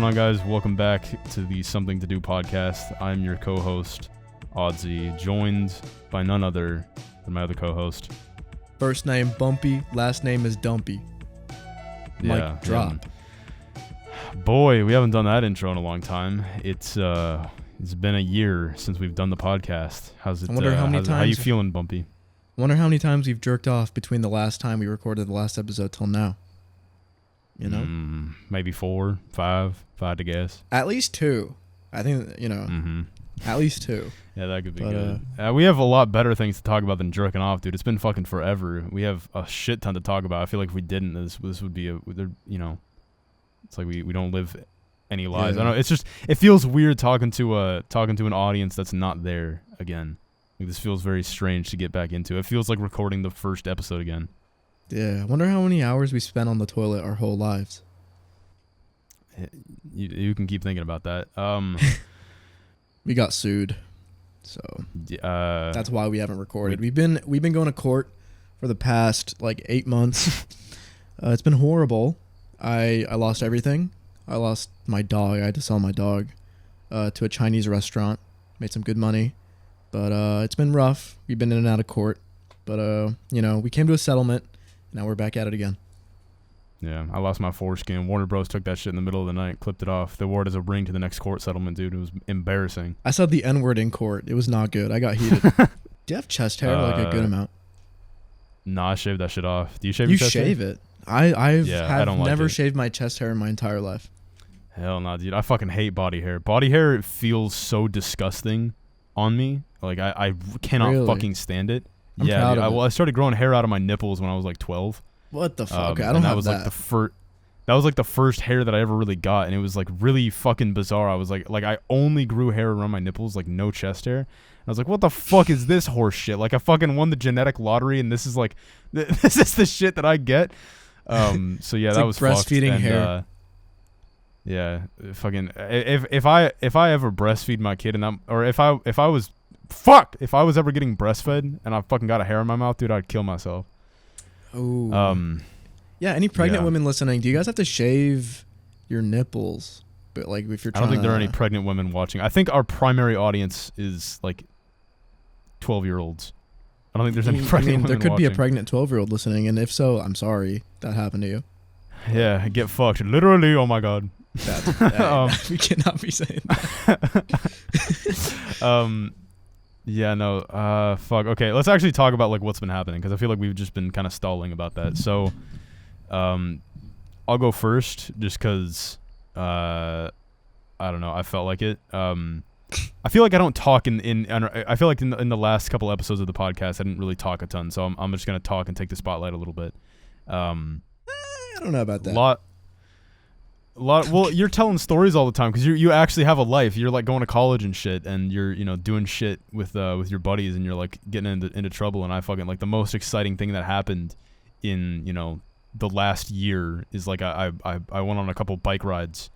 going on, guys? Welcome back to the Something to Do podcast. I'm your co-host, Oddsy, joined by none other than my other co-host. First name Bumpy, last name is Dumpy. Yeah, Mic drop. Boy, we haven't done that intro in a long time. It's been a year since we've done the podcast. How's it? I wonder how many times. How you feeling, Bumpy? I wonder how many times we've jerked off between the last time we recorded the last episode till now. You know? Maybe 4, 5, if I had to guess. At least 2. I think, at least 2. Yeah, that could be good. We have a lot better things to talk about than jerking off, dude. It's been fucking forever. We have a shit ton to talk about. I feel like if we didn't, this would be it's like we don't live any lives. Yeah. I don't know. It's just, it feels weird talking to an audience that's not there again. Like, this feels very strange to get back into. It feels like recording the first episode again. Yeah, I wonder how many hours we spent on the toilet our whole lives. You can keep thinking about that. We got sued, so that's why we haven't recorded. We've been going to court for the past 8 months. It's been horrible. I lost everything. I lost my dog. I had to sell my dog to a Chinese restaurant. Made some good money, but it's been rough. We've been in and out of court, but we came to a settlement. Now we're back at it again. Yeah, I lost my foreskin. Warner Bros. Took that shit in the middle of the night, clipped it off. They wore it as a ring to the next court settlement, dude. It was embarrassing. I said the N-word in court. It was not good. I got heated. Do you have chest hair? A good amount? Nah, I shaved that shit off. Do you shave your chest hair? You shave it. I don't like never it. Shaved my chest hair in my entire life. Hell no, dude. I fucking hate body hair. Body hair feels so disgusting on me. Like, I cannot fucking stand it. I'm proud of it. I started growing hair out of my nipples when I was 12. What the fuck? I don't have that. That was the first hair that I ever really got, and it was really fucking bizarre. I was like I only grew hair around my nipples, no chest hair. And I was like, what the fuck is this horse shit? I fucking won the genetic lottery, and this is this is the shit that I get. So yeah, that was breastfeeding fucked. hair. Yeah, fucking if I ever breastfeed my kid or if I was ever getting breastfed and I fucking got a hair in my mouth, dude, I'd kill myself. Oh. Yeah, any pregnant women listening, do you guys have to shave your nipples? But if you're trying I don't think there are any pregnant women watching. I think our primary audience is 12-year-olds. I don't think there's any pregnant women there could watching. be a pregnant 12-year-old listening, and if so, I'm sorry that happened to you. Yeah, get fucked. Literally, oh my god. We cannot be saying that. Yeah, no, fuck. Okay, let's actually talk about what's been happening, because I feel like we've just been kind of stalling about that. So, I'll go first just because, I don't know, I felt like it. I feel like I don't talk I feel like in the last couple episodes of the podcast, I didn't really talk a ton, so I'm just going to talk and take the spotlight a little bit. I don't know about that. Well, you're telling stories all the time because you actually have a life. You're going to college and shit, and you're doing shit with your buddies, and you're getting into trouble. And I fucking the most exciting thing that happened in the last year is I went on a couple bike rides,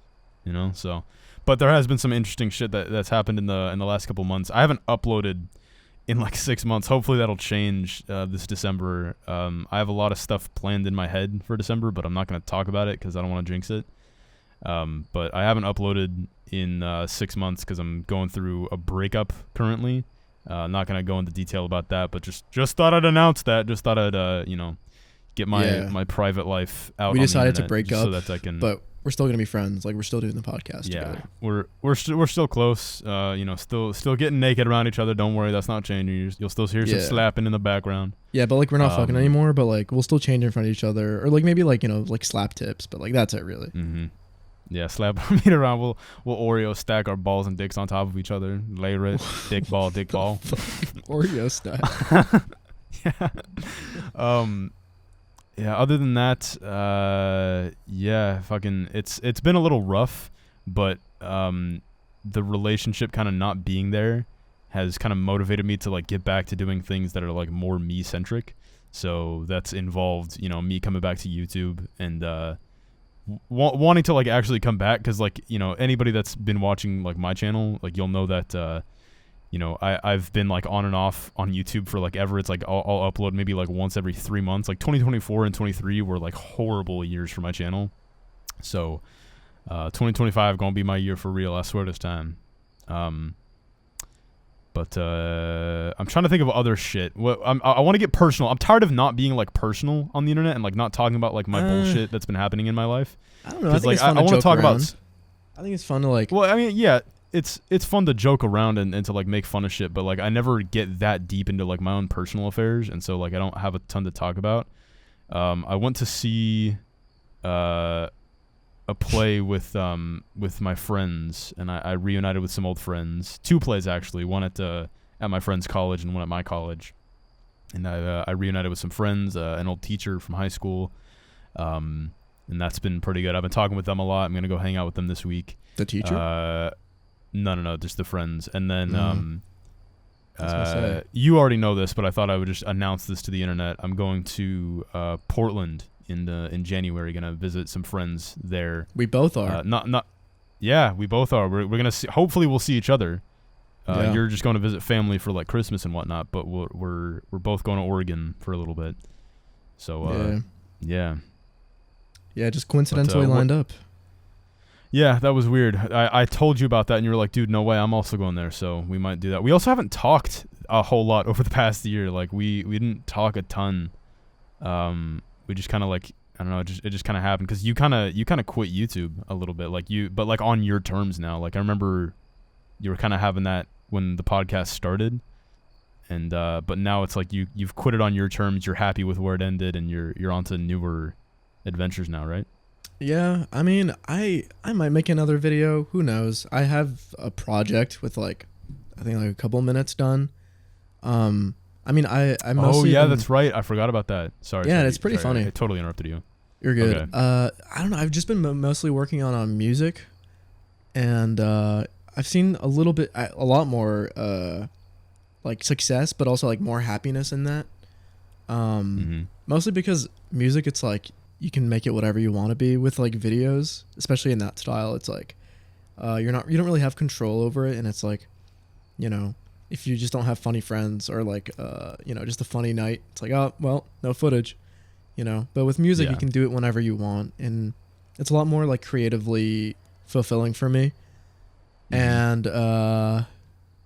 so. But there has been some interesting shit that's happened in the last couple months. I haven't uploaded in 6 months. Hopefully that'll change this December. I have a lot of stuff planned in my head for December, but I'm not going to talk about it because I don't want to jinx it. But I haven't uploaded in 6 months because I'm going through a breakup currently. Not going to go into detail about that, but just thought I'd announce that. Just thought I'd, get my private life out. We decided to break up, so that I can. But we're still gonna be friends. We're still doing the podcast together. We're still close. Still getting naked around each other. Don't worry, that's not changing. You'll still hear some slapping in the background. Yeah, but we're not fucking anymore. But we'll still change in front of each other, or maybe slap tips. But that's it really. Mm-hmm. Yeah, slap our meat around. We'll Oreo stack our balls and dicks on top of each other. Layer it. Dick ball. Oreo stack. Yeah. Yeah, other than that, fucking it's been a little rough, but the relationship kind of not being there has kind of motivated me to get back to doing things that are more me centric. So that's involved, me coming back to YouTube and wanting to actually come back, because anybody that's been watching my channel, you'll know that I've been on and off on YouTube for ever. It's I'll upload maybe once every 3 months. 2024 and 23 were horrible years for my channel. So 2025 gonna be my year for real. I swear this time. But I'm trying to think of other shit. I want to get personal. I'm tired of not being like personal on the internet and like not talking about like my bullshit that's been happening in my life. I don't know. I think it's fun to joke around. I think it's fun to like. Well, I mean, yeah, it's fun to joke around and to like make fun of shit, but like I never get that deep into like my own personal affairs, and so like I don't have a ton to talk about. I went to see a play with my friends, and I reunited with some old friends. 2 plays actually, one at my friend's college and one at my college. And I reunited with some friends, an old teacher from high school, and that's been pretty good. I've been talking with them a lot. I'm gonna go hang out with them this week. The teacher? No, just the friends. And then you already know this, but I thought I would just announce this to the internet. I'm going to Portland in January, gonna visit some friends there. We both are. Yeah, we both are. We're gonna see. Hopefully, we'll see each other. Yeah. You're just going to visit family for like Christmas and whatnot, but we're both going to Oregon for a little bit. So yeah, just coincidentally lined up. Yeah, that was weird. I told you about that, and you were like, "Dude, no way! I'm also going there." So we might do that. We also haven't talked a whole lot over the past year. Like we didn't talk a ton. We just kind of like, I don't know, it just kind of happened because you kind of quit YouTube a little bit, but like on your terms now. Like I remember you were kind of having that when the podcast started, and but now it's like you've quit it on your terms. You're happy with where it ended, and you're on to newer adventures now, right? Yeah, I mean, I might make another video. Who knows? I have a project with like, I think like a couple minutes done. I mean, I mostly. Oh yeah, that's right. I forgot about that. Sorry. Yeah, it's pretty funny. I totally interrupted you. You're good. Okay. I don't know. I've just been mostly working on music, and I've seen a lot more like success, but also like more happiness in that. Mostly because music, it's like you can make it whatever you want to be. With like videos, especially in that style, it's like you don't really have control over it, and it's like, you know, if you just don't have funny friends or like just a funny night, it's like, oh well, no footage, you know. But with music, you can do it whenever you want, and it's a lot more like creatively fulfilling for me. And I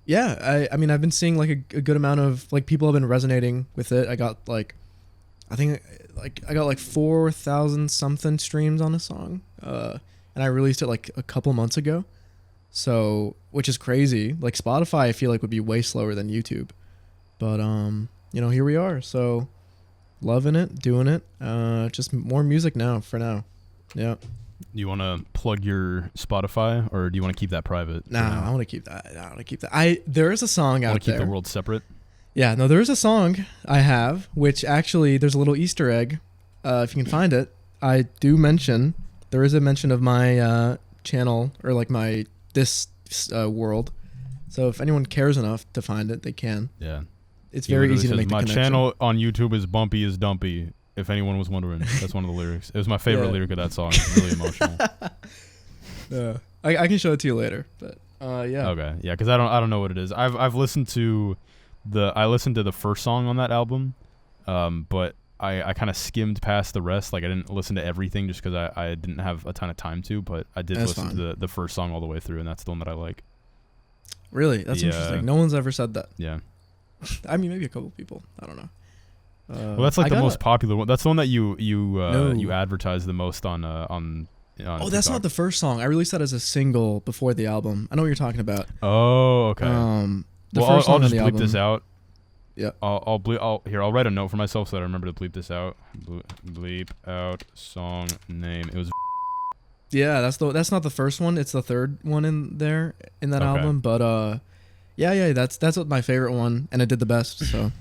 mean, I've been seeing like a good amount of like people have been resonating with it. I got like, I think like I got like 4,000 something streams on a song, and I released it like a couple months ago. So, which is crazy. Like Spotify, I feel like would be way slower than YouTube, but here we are. So, loving it, doing it. Just more music now for now. Yeah. You want to plug your Spotify, or do you want to keep that private? Nah, I want to keep that. There is a song out there. Keep the world separate. Yeah, no, there is a song I have, which actually there's a little Easter egg. If you can find it, I do mention there is a mention of my channel or like my this world. So if anyone cares enough to find it, they can. Yeah, it's very easy to make the connection. My channel on YouTube is Bumpy is Dumpy. If anyone was wondering, that's one of the lyrics. It was my favorite lyric of that song. It's really emotional. Yeah, I can show it to you later. But yeah. Okay, yeah, because I don't know what it is. I've listened to the first song on that album, but I kind of skimmed past the rest. Like I didn't listen to everything just because I didn't have a ton of time to. But I did listen to the first song all the way through, and that's the one that I like. Really, that's interesting. No one's ever said that. Yeah. I mean, maybe a couple people. I don't know. Well, that's like the most popular one. That's the one that you advertise the most on oh, TikTok. That's not the first song. I released that as a single before the album. I know what you're talking about. Oh, okay. I'll just bleep this out. Yeah. I'll write a note for myself so that I remember to bleep this out. Bleep out song name. It was. Yeah, that's not the first one. It's the third one in there in that album. But yeah, that's what my favorite one, and it did the best. So.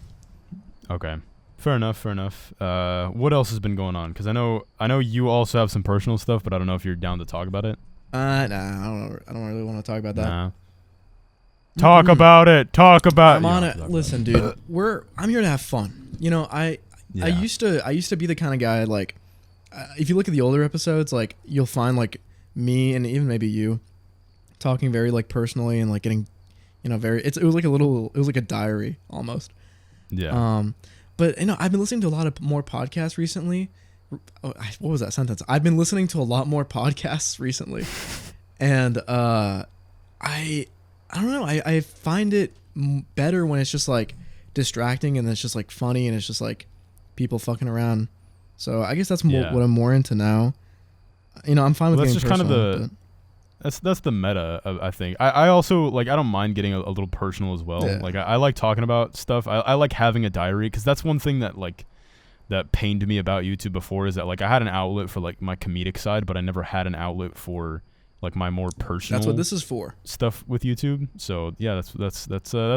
Okay. Fair enough. What else has been going on? Because I know you also have some personal stuff, but I don't know if you're down to talk about it. Nah, I don't really want to talk about that. Nah. Talk about it. I'm on it. Listen, dude, I'm here to have fun. You know, I used to be the kind of guy like, if you look at the older episodes, like you'll find like me and even maybe you talking very like personally and like getting, it was like a diary almost. Yeah. But I've been listening to a lot of more podcasts recently, what was that sentence? I've been listening to a lot more podcasts recently, and I don't know. I find it better when it's just like distracting and it's just like funny and it's just like people fucking around. So I guess that's what I'm more into now. You know, I'm fine with that's getting just personal, kind of that's the meta. I think I also like I don't mind getting a little personal as well. Yeah. Like I like talking about stuff. I like having a diary because that's one thing that like that pained me about YouTube before is that like I had an outlet for like my comedic side, but I never had an outlet for like my more personal. That's what this is for. Stuff with YouTube. So yeah, that's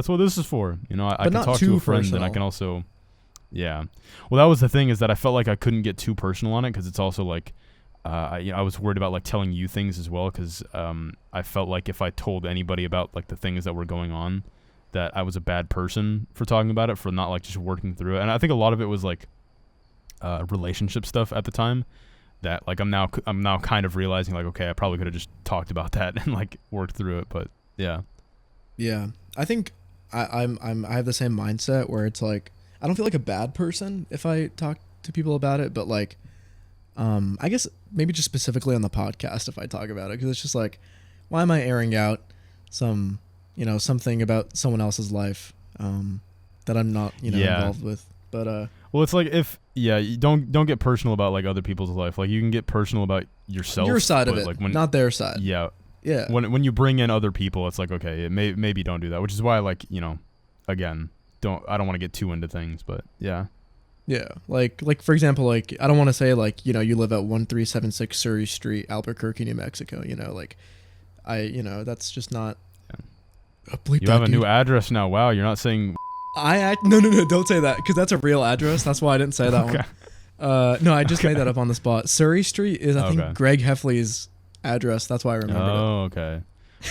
what this is for. You know, I can not talk too to a friend personal. and I can also, yeah. Well, that was the thing is that I felt like I couldn't get too personal on it because it's also like, I was worried about like telling you things as well because I felt like if I told anybody about like the things that were going on, that I was a bad person for talking about it, for not like just working through it. And I think a lot of it was like relationship stuff at the time. That like I'm now kind of realizing like, okay, I probably could have just talked about that and like worked through it, but yeah. I think I have the same mindset where it's like I don't feel like a bad person if I talk to people about it, but like I guess maybe just specifically on the podcast if I talk about it, because it's just like, why am I airing out something about someone else's life that I'm not involved with? But well, it's like you don't get personal about like other people's life. Like you can get personal about yourself, your side of it, like not their side. Yeah. When you bring in other people, it's like, okay, maybe don't do that. Which is why, like, again, I don't want to get too into things, but yeah. Yeah, like for example, like I don't want to say like you live at 1376 Surrey Street, Albuquerque, New Mexico. That's just not. Yeah. You have a new address now. Wow, you're not saying. No, don't say that because that's a real address. That's why I didn't say that one. No, I just made that up on the spot. Surrey Street is I think Greg Heffley's address. That's why I remember. Oh, okay.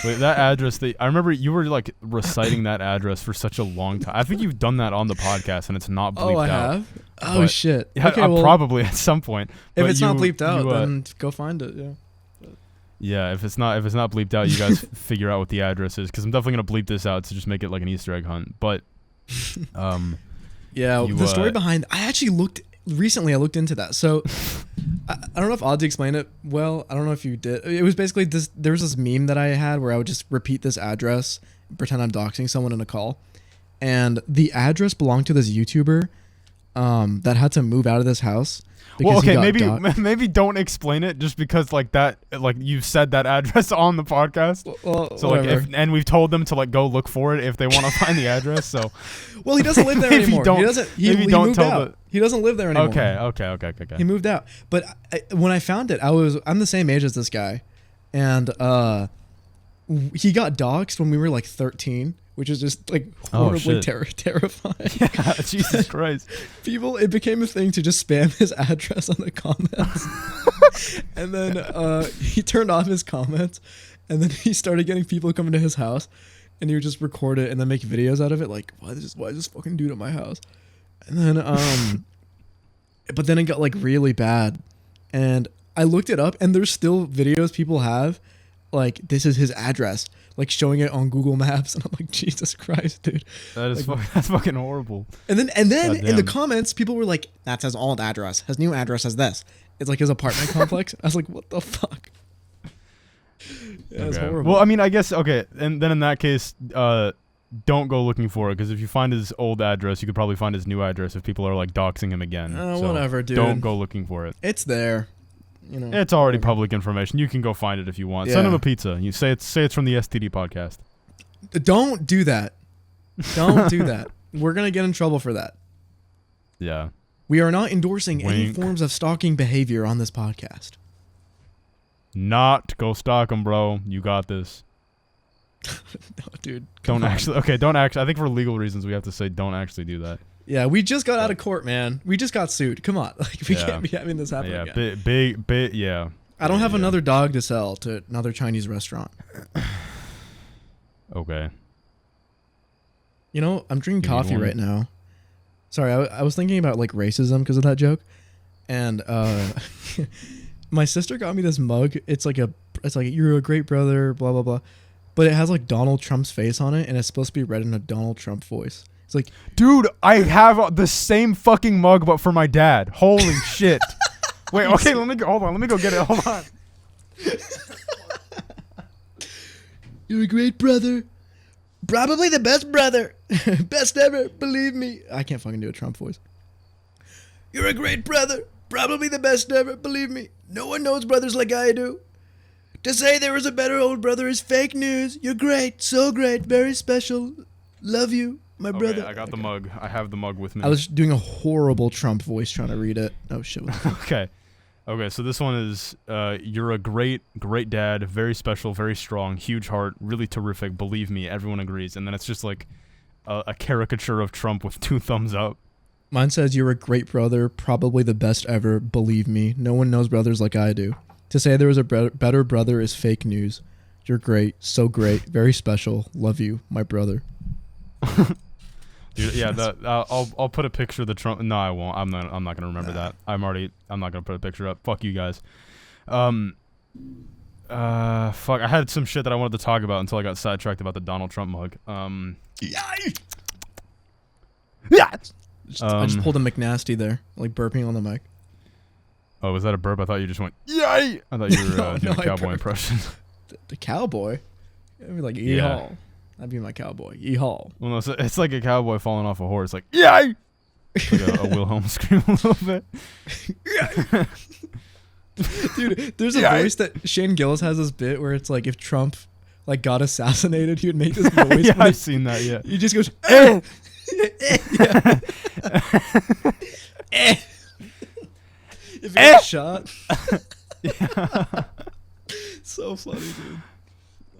Wait, that address. I remember you were like reciting that address for such a long time. I think you've done that on the podcast, and it's not bleeped out. Oh, I have. Oh shit. Yeah, okay, well, probably at some point. If it's not bleeped out, then go find it. Yeah. Yeah, if it's not bleeped out, you guys figure out what the address is, because I'm definitely gonna bleep this out to just make it like an Easter egg hunt. But the story behind I actually looked into that. So I don't know if Ozzy explained it well. I don't know if you did. It was basically this. There was this meme that I had where I would just repeat this address, pretend I'm doxing someone in a call, and the address belonged to this YouTuber that had to move out of this house. Well, okay, maybe don't explain it just because like that, like you said that address on the podcast. Well, so whatever. like, and we've told them to like go look for it if they want to find the address. So, well, he doesn't live there anymore. He moved out. He doesn't live there anymore. Okay. He moved out. But when I found it, I'm the same age as this guy, and he got doxxed when we were like 13. Which is just like horribly terrifying. Yeah, Jesus Christ. It became a thing to just spam his address on the comments. And then he turned off his comments, and then he started getting people coming to his house, and he would just record it and then make videos out of it. Like, why is this fucking dude at my house? And then, but then it got like really bad. And I looked it up, and there's still videos people have, like, this is his address. Like showing it on Google Maps, and I'm like, Jesus Christ, dude. That's fucking horrible. And then in the comments, people were like, "That's his old address. His new address is this." It's like his apartment complex. I was like, "What the fuck?" Yeah, it's horrible. Well, I mean, I guess okay, and then in that case, don't go looking for it, because if you find his old address, you could probably find his new address if people are like doxing him again. So whatever, dude. Don't go looking for it. It's there. It's already public information. You can go find it if you want. Send him a pizza. You say it's from the STD podcast. Don't do that. Don't do that. We're gonna get in trouble for that. Yeah. We are not endorsing any forms of stalking behavior on this podcast. Go stalk him, bro. You got this. No, dude. Don't actually. I think for legal reasons we have to say don't actually do that. Yeah, we just got out of court, man. We just got sued. Come on, like we can't be having this happen again. Big, yeah. I don't have another dog to sell to another Chinese restaurant. Okay. I'm drinking coffee right now. Sorry, I was thinking about like racism because of that joke, and my sister got me this mug. It's like you're a great brother, blah blah blah, but it has like Donald Trump's face on it, and it's supposed to be read in a Donald Trump voice. It's like, dude, I have the same fucking mug, but for my dad. Holy shit. Wait, okay, let me go. Hold on, let me go get it. Hold on. You're a great brother. Probably the best brother. Best ever, believe me. I can't fucking do a Trump voice. You're a great brother. Probably the best ever, believe me. No one knows brothers like I do. To say there is a better old brother is fake news. You're great, so great, very special. Love you, my brother. I got the mug. I have the mug with me. I was doing a horrible Trump voice trying to read it. Oh, shit. Okay. Okay, so this one is, you're a great dad, very special, very strong, huge heart, really terrific, believe me, everyone agrees. And then it's just like a caricature of Trump with 2 thumbs up. Mine says, you're a great brother, probably the best ever, believe me. No one knows brothers like I do. To say there is a better brother is fake news. You're great, so great, very special, love you, my brother. Dude, yeah, I'll put a picture of the Trump. No, I won't. I'm not gonna remember that. I'm not gonna put a picture up. Fuck you guys. Fuck. I had some shit that I wanted to talk about until I got sidetracked about the Donald Trump mug. Yeah. I just pulled a McNasty there, like burping on the mic. Oh, was that a burp? I thought you just went yay. I thought you were doing a cowboy impression. The cowboy? It'd be like yeehaw. Yeah. That'd be my cowboy. Yeehaw. Well, no, it's like a cowboy falling off a horse, like yay. Like a Wilhelm scream a little bit. Dude, there's a voice that Shane Gillis has this bit where it's like if Trump like got assassinated, he would make this voice. Yeah, I've seen that. Yeah, he just goes. Eh. If he got shot. Yeah. So funny, dude.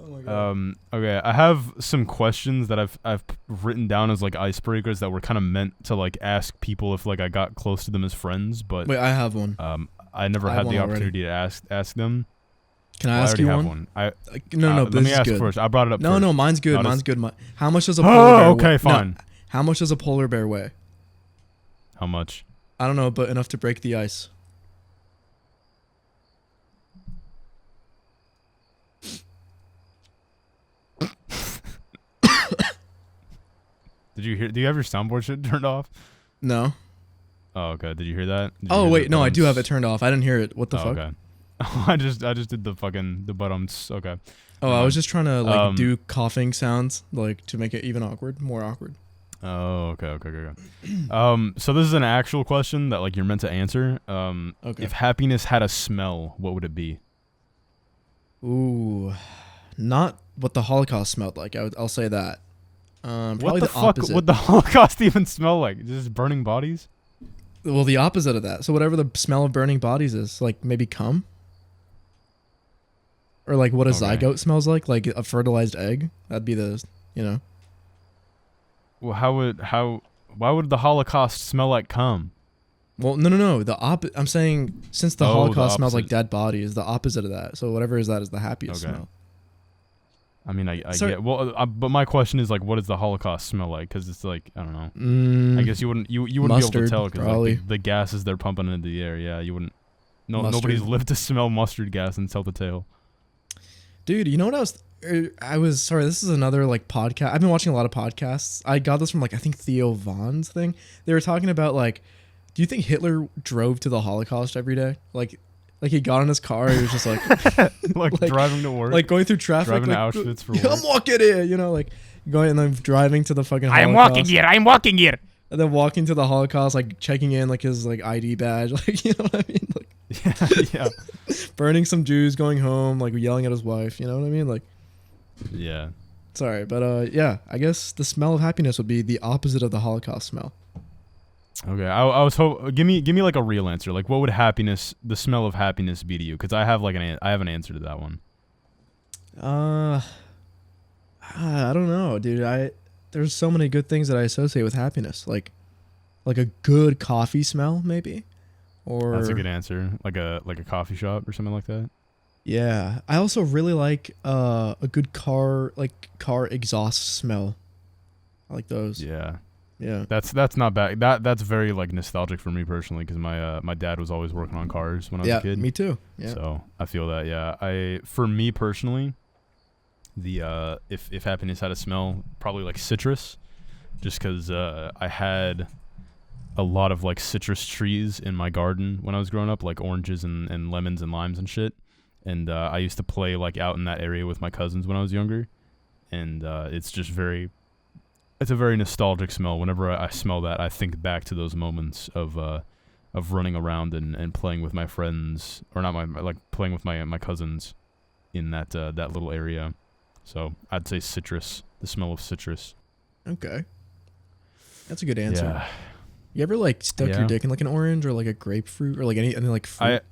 Oh my god. Okay, I have some questions that I've written down as like icebreakers that were kind of meant to like ask people if like I got close to them as friends, but wait, I have one. I never had the opportunity to ask them. Can I ask you one? No, let me ask first. I brought it up. No, mine's good. Mine's good. How much does a polar bear okay, fine. No, how much does a polar bear weigh? How much? I don't know, but enough to break the ice. Did you hear? Do you have your soundboard shit turned off? No. Oh, okay. Did you hear that? Oh wait, no, I do have it turned off. I didn't hear it. What the fuck? Okay. I just did the buttons. Okay. Oh, I was just trying to like do coughing sounds like to make it even more awkward. Oh, okay. So this is an actual question that like you're meant to answer. Okay. If happiness had a smell, what would it be? Ooh, not what the Holocaust smelled like. I'll say that. Probably what the fuck opposite. would the Holocaust even smell like? Just burning bodies? Well, the opposite of that. So whatever the smell of burning bodies is, like maybe cum? Or like what a zygote smells like a fertilized egg. That'd be the, you know. Well, why would the Holocaust smell like cum? Well, no. I'm saying since the Holocaust smells like dead bodies, the opposite of that. So whatever is that is the happiest smell. I mean, I get. Well, but my question is like, what does the Holocaust smell like? Because it's like I don't know. I guess you wouldn't be able to tell because like, the gases they're pumping into the air. Yeah, you wouldn't. Nobody's lived to smell mustard gas and tell the tale. Dude, you know what I was sorry. This is another like podcast. I've been watching a lot of podcasts. I got this from like I think Theo Vaughn's thing. They were talking about like, do you think Hitler drove to the Holocaust every day? Like he got in his car, he was just like, like driving to work, like going through traffic, driving like, to Auschwitz for work. I'm walking here, you know, like going and then driving to the fucking Holocaust. I'm walking here. And then walking to the Holocaust, like checking in like his like ID badge, like you know what I mean, like yeah. Burning some Jews, going home, like yelling at his wife, you know what I mean, like. Yeah. Sorry, but yeah, I guess the smell of happiness would be the opposite of the Holocaust smell. Okay, I was give me like a real answer. Like, what would the smell of happiness be to you? Because I have like I have an answer to that one. I don't know, dude. There's so many good things that I associate with happiness, like a good coffee smell, maybe. Or that's a good answer. Like a coffee shop or something like that. Yeah, I also really like a good car exhaust smell. I like those. Yeah. Yeah. That's not bad. That's very like nostalgic for me personally because my dad was always working on cars when I was a kid. Me too. Yeah. So I feel that. Yeah. For me personally, the if happiness had a smell, probably like citrus, just because I had a lot of like citrus trees in my garden when I was growing up, like oranges and lemons and limes and shit. And I used to play like out in that area with my cousins when I was younger. And it's just it's a very nostalgic smell. Whenever I smell that, I think back to those moments of running around and playing with my friends, or not like playing with my cousins in that little area. So I'd say citrus, the smell of citrus. Okay. That's a good answer. Yeah. You ever like stuck your dick in like an orange or like a grapefruit or like any like fruit?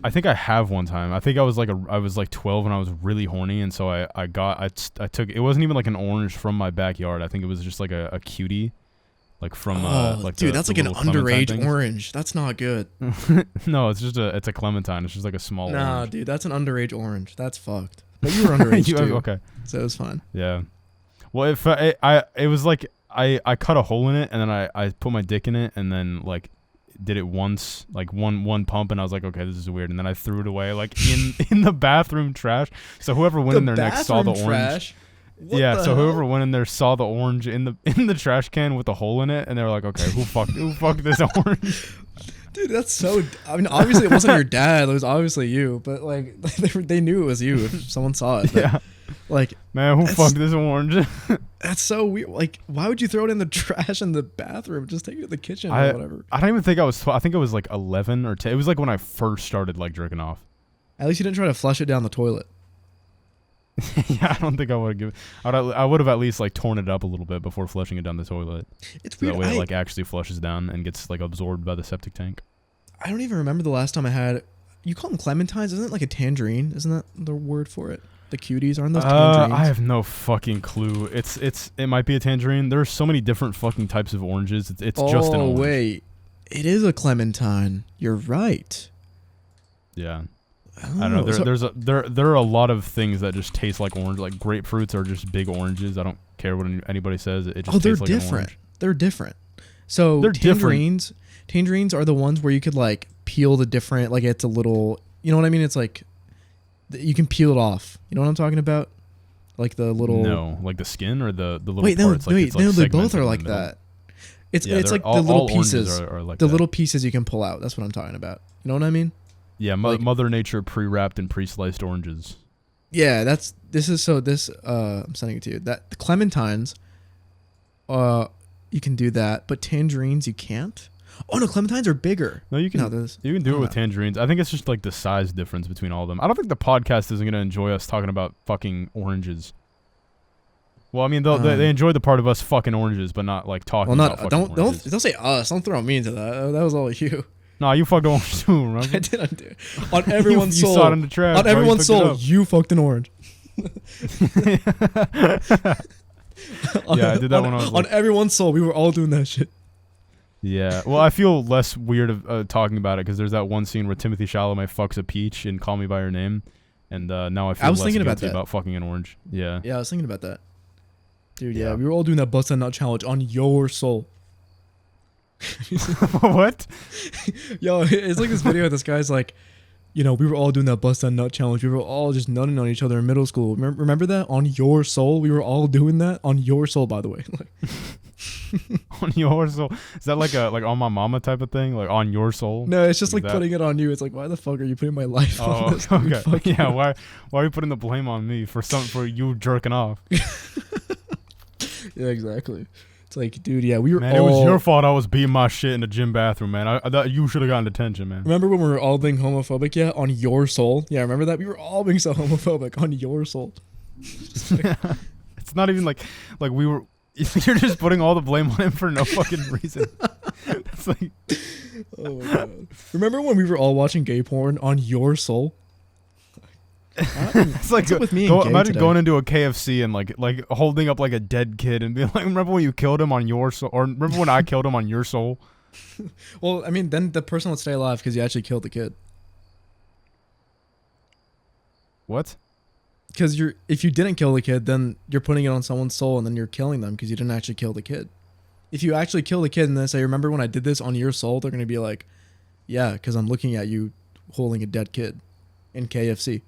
I think I have one time. I think I was like 12 and I was really horny, and so I took, it wasn't even like an orange from my backyard. I think it was just like a cutie, like from like dude, that's like an underage orange. That's not good. No, it's a clementine. It's just like a small orange. Nah, dude, that's an underage orange. That's fucked. But you were underage too. Okay. So it was fine. Yeah. Well, if it was like I cut a hole in it and then I put my dick in it and then like did it once, like one pump, and I was like, okay, this is weird, and then I threw it away like in the bathroom trash. So whoever went in there next saw the orange. Yeah, so whoever went in there saw the orange in the trash can with the hole in it, and they were like, okay, who fucked this orange? Dude, that's so. I mean, obviously it wasn't your dad. It was obviously you, but like they knew it was you if someone saw it. Yeah. Like, man, who fucked this orange? That's so weird. Like, why would you throw it in the trash in the bathroom? Just take it to the kitchen or whatever. I don't even think I was 12. I think it was like 11 or 10. It was like when I first started like jerking off. At least you didn't try to flush it down the toilet. Yeah, I don't think I would have I would have at least like torn it up a little bit before flushing it down the toilet. It's weird. That way it like actually flushes down and gets like absorbed by the septic tank. I don't even remember the last time I had. You call them clementines? Isn't it like a tangerine? Isn't that the word for it? The cuties, aren't those tangerines? I have no fucking clue. It might be a tangerine. There's so many different fucking types of oranges. It's just an orange. Oh wait, it is a clementine. You're right. Yeah. I don't know. There are a lot of things that just taste like orange. Like grapefruits are just big oranges. I don't care what anybody says. It just tastes like an orange. They're different. So they're tangerines. Tangerines are the ones where you could like peel the different. Like it's a little. You know what I mean? It's like you can peel it off. You know what I'm talking about? Like the little. No, like the skin or the little parts. No, they both are like that. It's like the little pieces. Are like the little pieces you can pull out. That's what I'm talking about. You know what I mean? Yeah, Mother Nature pre-wrapped and pre-sliced oranges. Yeah, I'm sending it to you. That the clementines, you can do that, but tangerines you can't. Oh no, clementines are bigger. No, you can. You can do it with tangerines. I think it's just like the size difference between all of them. I don't think the podcast isn't gonna enjoy us talking about fucking oranges. Well, I mean, they enjoy the part of us fucking oranges, but not like talking. Well, not don't say us. Don't throw me into that. That was all you. Nah, you fucked orange too, remember? I didn't do. On everyone's soul. You saw it in the trash. On everyone's soul, you fucked an orange. Yeah, I did that when I was on everyone's soul. We were all doing that shit. Yeah, well, I feel less weird of talking about it because there's that one scene where Timothy Chalamet fucks a peach in Call Me by Your Name, and now I feel less guilty about fucking an orange. Yeah. Yeah, I was thinking about that, dude. Yeah, we were all doing that bust that nut challenge on your soul. What? Yo, it's like this video. This guy's like, we were all doing that bust that nut challenge. We were all just nutting on each other in middle school. Remember that? On your soul, we were all doing that on your soul. By the way. On your soul, is that like on my mama type of thing, like on your soul? No, it's just like putting it on you. It's like, why the fuck are you putting my life on this? Okay. Yeah, why are you putting the blame on me for you jerking off? Yeah, exactly. It's like, dude, yeah, we were. Man, it was your fault. I was beating my shit in the gym bathroom, man. I thought you should have gotten detention, man. Remember when we were all being homophobic? Yeah, on your soul. Yeah, remember that? We were all being so homophobic on your soul. It's not even like we were. You're just putting all the blame on him for no fucking reason. It's like, oh my god. Remember when we were all watching gay porn on your soul? It's like with me. Imagine going into a KFC and like holding up like a dead kid and being like, "Remember when you killed him on your soul?" Or "Remember when I killed him on your soul?" Well, I mean, then the person would stay alive because you actually killed the kid. What? Because if you didn't kill the kid, then you're putting it on someone's soul, and then you're killing them because you didn't actually kill the kid. If you actually kill the kid and then say, "Remember when I did this on your soul?" They're gonna be like, "Yeah, because I'm looking at you holding a dead kid in KFC."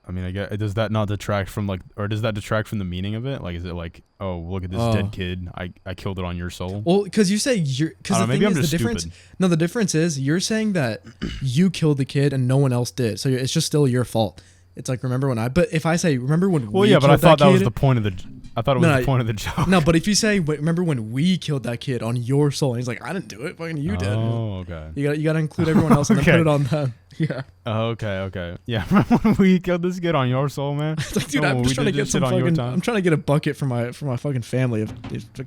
I mean, I guess, does that not detract from like, or does that detract from the meaning of it? Like, is it like, oh, look at this dead kid, I killed it on your soul? Well, because you say you're, because the thing is, the difference. No, the difference is you're saying that you killed the kid and no one else did, so it's just still your fault. It's like, remember when I? But if I say, remember when? Well, yeah, but I thought that was the point of the. I thought it was the point of the joke. No, but if you say, remember when we killed that kid on your soul, and he's like, I didn't do it, fucking you did. Oh, okay. You gotta include everyone else and then put it on them. Yeah. Oh, okay. Yeah, remember when we killed this kid on your soul, man? It's like, dude, I'm just trying to get some fucking. I'm trying to get a bucket for my fucking family of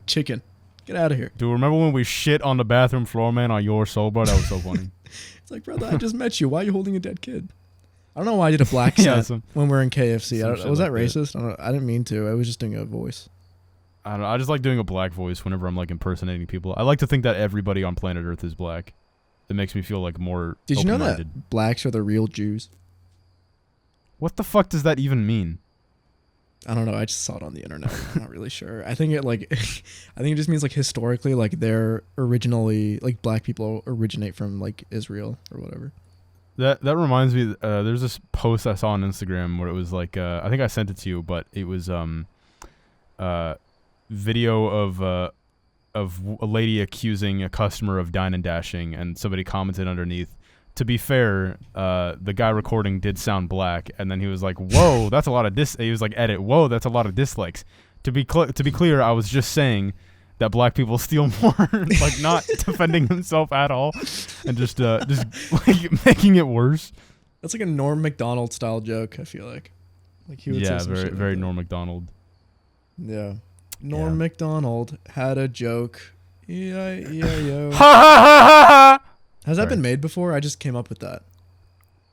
chicken. Get out of here. Dude, remember when we shit on the bathroom floor, man, on your soul, bro? That was so funny. It's like, brother, I just met you. Why are you holding a dead kid? I don't know why I did a black set when we're in KFC. Was that racist? I didn't mean to. I was just doing a voice. I don't know. I just like doing a black voice whenever I'm like impersonating people. I like to think that everybody on planet Earth is black. It makes me feel like more. Did you know that blacks are the real Jews? What the fuck does that even mean? I don't know. I just saw it on the internet. I'm not really sure. I think it like, I think it just means like historically, like they're originally like black people originate from like Israel or whatever. That reminds me. There's this post I saw on Instagram where it was like I think I sent it to you, but it was video of a lady accusing a customer of dine and dashing, and somebody commented underneath, to be fair, the guy recording did sound black, and then he was like, whoa, that's a lot of he was like, edit, whoa, that's a lot of dislikes. To be clear, I was just saying that black people steal more, like not defending himself at all, and just like making it worse. That's like a Norm Macdonald style joke, I feel like he would say some very shit like very that. Norm Macdonald. Yeah. Norm Macdonald had a joke. E-I-E-I-O. Has that been made before? I just came up with that.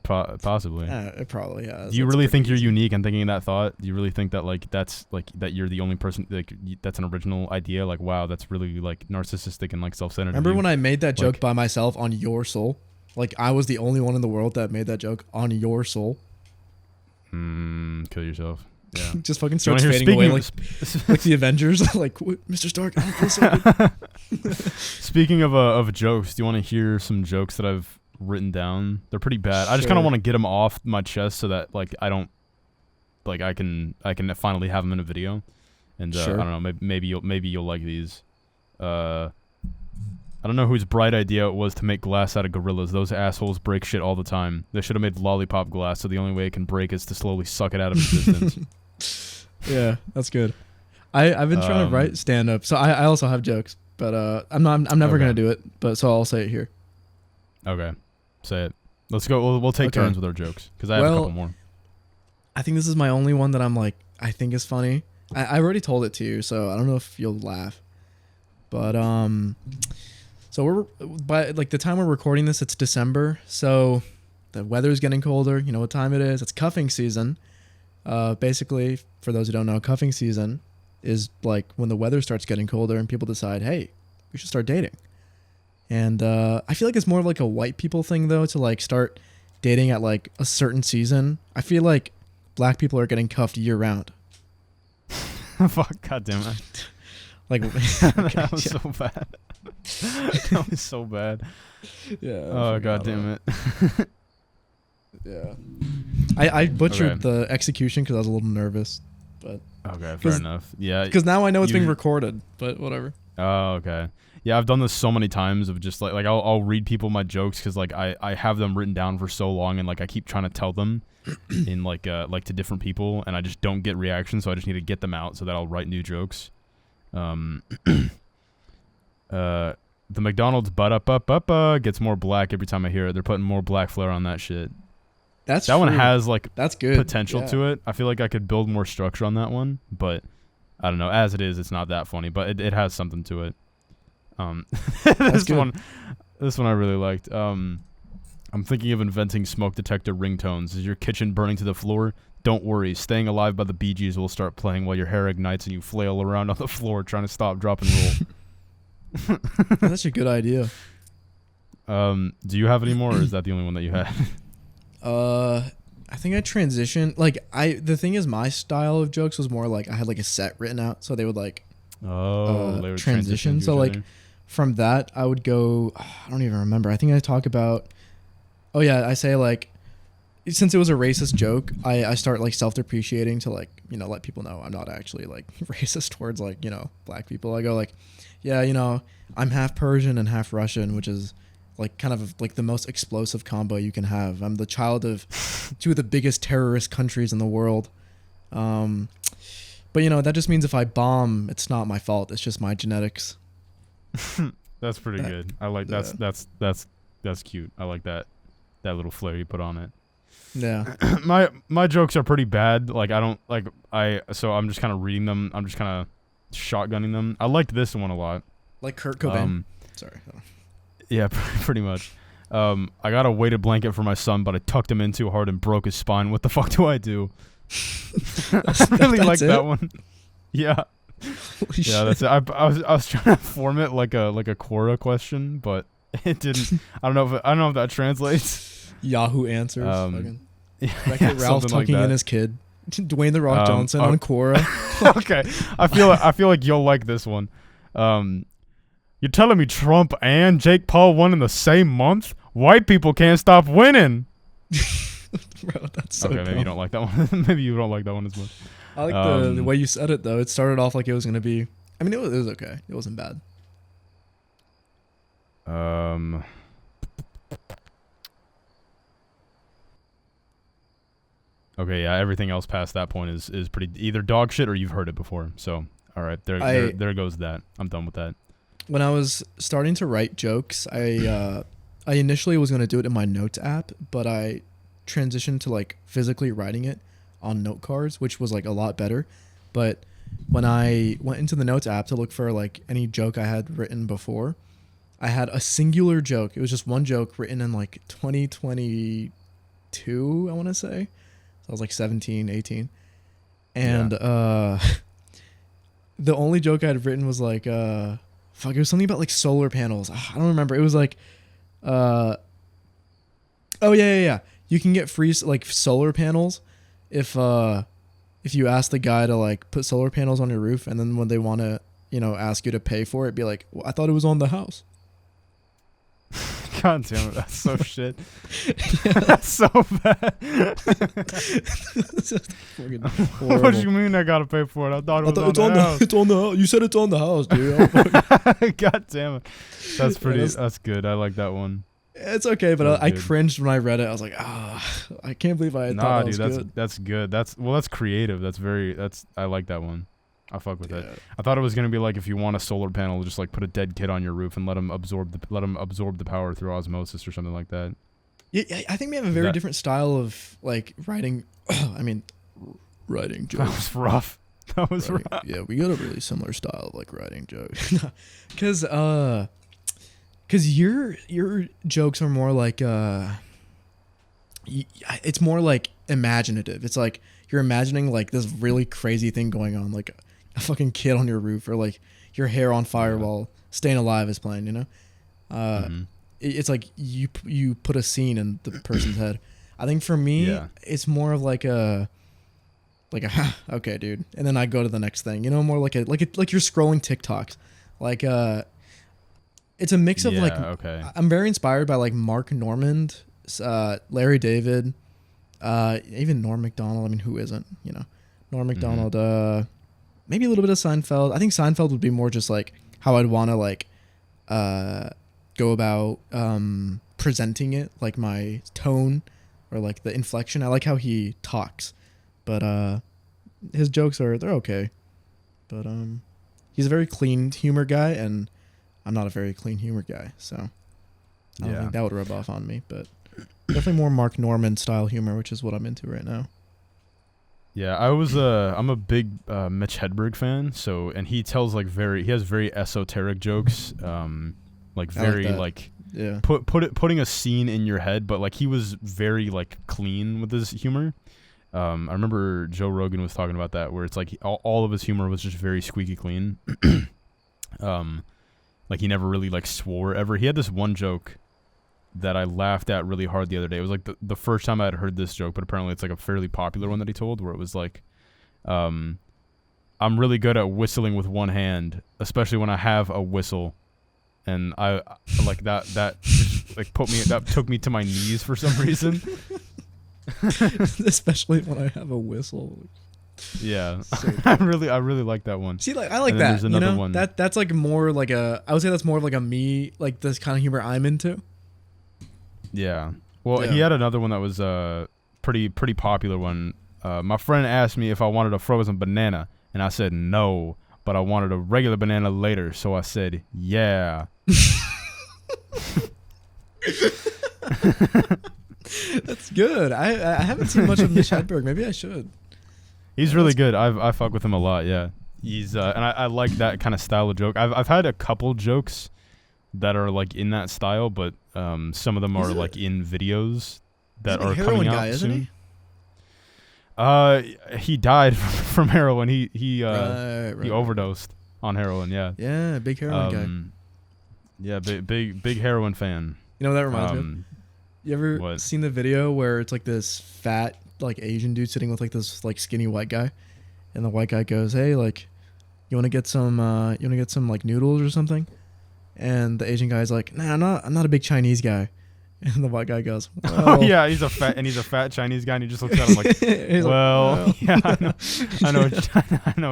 Possibly. It probably has. Do you really think you're unique in thinking that thought? Do you really think that like that's like that you're the only person like that's an original idea? Like, wow, that's really like narcissistic and like self-centered. Remember when I made that joke by myself on your soul? Like I was the only one in the world that made that joke on your soul. Kill yourself. Yeah. Just fucking starts fading away like the Avengers. Like, Mr. Stark, I don't feel so good. Speaking of jokes, do you want to hear some jokes that I've written down? They're pretty bad. I just kind of want to get them off my chest so that like I don't like I can finally have them in a video. And I don't know, maybe you'll like these. I don't know whose bright idea it was to make glass out of gorillas. Those assholes break shit all the time. They should have made lollipop glass, so the only way it can break is to slowly suck it out of existence. Yeah, that's good. I've been trying to write stand up, so I also have jokes, but I'm never gonna do it. But so I'll say it here. Okay, say it. Let's go. We'll take turns with our jokes because I have a couple more. I think this is my only one that I'm like I think is funny. I already told it to you, so I don't know if you'll laugh. But so we're by like the time we're recording this, it's December, so the weather's getting colder. You know what time it is? It's cuffing season. Basically, for those who don't know, cuffing season is like when the weather starts getting colder and people decide, hey, we should start dating. And I feel like it's more of like a white people thing though, to like start dating at like a certain season. I feel like black people are getting cuffed year round. Fuck, goddamn it! Like that was so bad. That was so bad. Yeah. Oh goddamn it. Yeah. I butchered the execution because I was a little nervous, but okay, fair enough. Yeah. Because now I know it's being recorded, but whatever. Oh, okay. Yeah, I've done this so many times of just like I'll read people my jokes because like I have them written down for so long and like I keep trying to tell them in like to different people and I just don't get reactions, so I just need to get them out so that I'll write new jokes. The McDonald's but gets more black every time I hear it. They're putting more black flair on that shit. That one has like that's good potential to it. I feel like I could build more structure on that one, but I don't know. As it is, it's not that funny, but it has something to it. This one I really liked. I'm thinking of inventing smoke detector ringtones. Is your kitchen burning to the floor? Don't worry. Staying Alive by the Bee Gees will start playing while your hair ignites and you flail around on the floor trying to stop, drop, and roll. That's a good idea. Do you have any more, or is that the only one that you had? I think I transitioned. Like the thing is, my style of jokes was more like I had like a set written out, so they would like they would transition. So like from that, I would go. I don't even remember. I think I talk about. Oh yeah, I say like, since it was a racist joke, I start like self-depreciating to like, you know, let people know I'm not actually like racist towards like, you know, black people. I go like, yeah, you know, I'm half Persian and half Russian, which is like kind of like the most explosive combo you can have. I'm the child of two of the biggest terrorist countries in the world. But you know, that just means if I bomb, it's not my fault. It's just my genetics. That's pretty good. I like that's cute. I like that little flair you put on it. Yeah. my jokes are pretty bad. Like I don't like so I'm just kind of reading them. I'm just kind of shotgunning them. I liked this one a lot. Like Kurt Cobain. Sorry. Yeah, pretty much. I got a weighted blanket for my son, but I tucked him in too hard and broke his spine. What the fuck do I do? I really like that one. Yeah. Holy yeah, that's it. I was trying to form it like a Quora question, but it didn't. I don't know if that translates. Yahoo Answers. Yeah, Ralph tucking in his kid. Dwayne the Rock Johnson on Quora. Okay, I feel like you'll like this one. You're telling me Trump and Jake Paul won in the same month? White people can't stop winning. Bro, that's so okay. dumb. Maybe you don't like that one. Maybe you don't like that one as much. I like the way you said it though. It started off like it was gonna be. I mean, it was okay. It wasn't bad. Okay, yeah. Everything else past that point is pretty either dog shit or you've heard it before. So, all right, there goes that. I'm done with that. When I was starting to write jokes, I initially was gonna do it in my notes app, but I transitioned to like physically writing it on note cards, which was like a lot better. But when I went into the notes app to look for like any joke I had written before, I had a singular joke. It was just one joke written in like 2022, I want to say. So I was like 17, 18. And the only joke I had written was like, it was something about like solar panels. I don't remember. It was like, oh yeah. You can get free like solar panels if you ask the guy to like put solar panels on your roof, and then when they want to, you know, ask you to pay for it, be like, well, I thought it was on the house. God damn it, that's so shit. That's so bad. What do you mean I gotta pay for it? I thought it was on the house. It's on the house. You said it's on the house, dude. God damn it. That's pretty. That's good. I like that one. It's okay, but I cringed when I read it. I was like, I can't believe I thought that was good. That's good. That's creative. I like that one. I fuck with it. I thought it was gonna be like if you want a solar panel, just like put a dead kid on your roof and let him absorb the power through osmosis or something like that. Yeah, I think we have a very different style of like writing. Writing jokes. That was rough. That was rough. Yeah, we got a really similar style of like writing jokes. Cause your jokes are more like it's more like imaginative. It's like you're imagining like this really crazy thing going on, like a fucking kid on your roof, or like your hair on fire while Staying Alive is playing, you know? It's like you put a scene in the person's head. I think for me, it's more of like a okay, dude, and then I go to the next thing, you know, more like you're scrolling TikToks, like it's a mix of I'm very inspired by like Mark Normand, Larry David, even Norm Macdonald. I mean, who isn't, you know? Norm Macdonald, maybe a little bit of Seinfeld. I think Seinfeld would be more just like how I'd want to like go about presenting it, like my tone or like the inflection. I like how he talks, but his jokes they're okay. But he's a very clean humor guy, and I'm not a very clean humor guy, so I don't think that would rub off on me, but definitely more Mark Normand style humor, which is what I'm into right now. Yeah, I'm a big Mitch Hedberg fan, and he tells like he has very esoteric jokes, like very putting a scene in your head, but like he was very like clean with his humor. I remember Joe Rogan was talking about that, where it's like all of his humor was just very squeaky clean. Like he never really like swore ever. He had this one joke that I laughed at really hard the other day. It was like the first time I had heard this joke, but apparently it's like a fairly popular one that he told, where it was like, I'm really good at whistling with one hand, especially when I have a whistle. And I like that just like took me to my knees for some reason. Especially when I have a whistle. Yeah, so I really like that one. See, like I like that. There's another one. That's like more like a. I would say that's more of like a me, like this kind of humor I'm into. Yeah. Well, he had another one that was pretty popular one. My friend asked me if I wanted a frozen banana, and I said no, but I wanted a regular banana later, so I said yeah. That's good. I haven't seen much of Mitch Hedberg. Maybe I should. He's really good. I fuck with him a lot. Yeah. He's and I like that kind of style of joke. I've had a couple jokes that are like in that style, but some of them are like in videos that are coming out guy, soon. Isn't he? He died from heroin. He overdosed on heroin. Yeah. Yeah, big heroin guy. Yeah, big heroin fan. You know what that reminds me of? You ever seen the video where it's like this fat like Asian dude sitting with like this like skinny white guy, and the white guy goes, "Hey, like, you want to get some like noodles or something?" And the Asian guy's like, "Nah, I'm not a big Chinese guy." And the white guy goes, well. "Oh yeah, he's a fat Chinese guy," and he just looks at him like, "Well, yeah, I know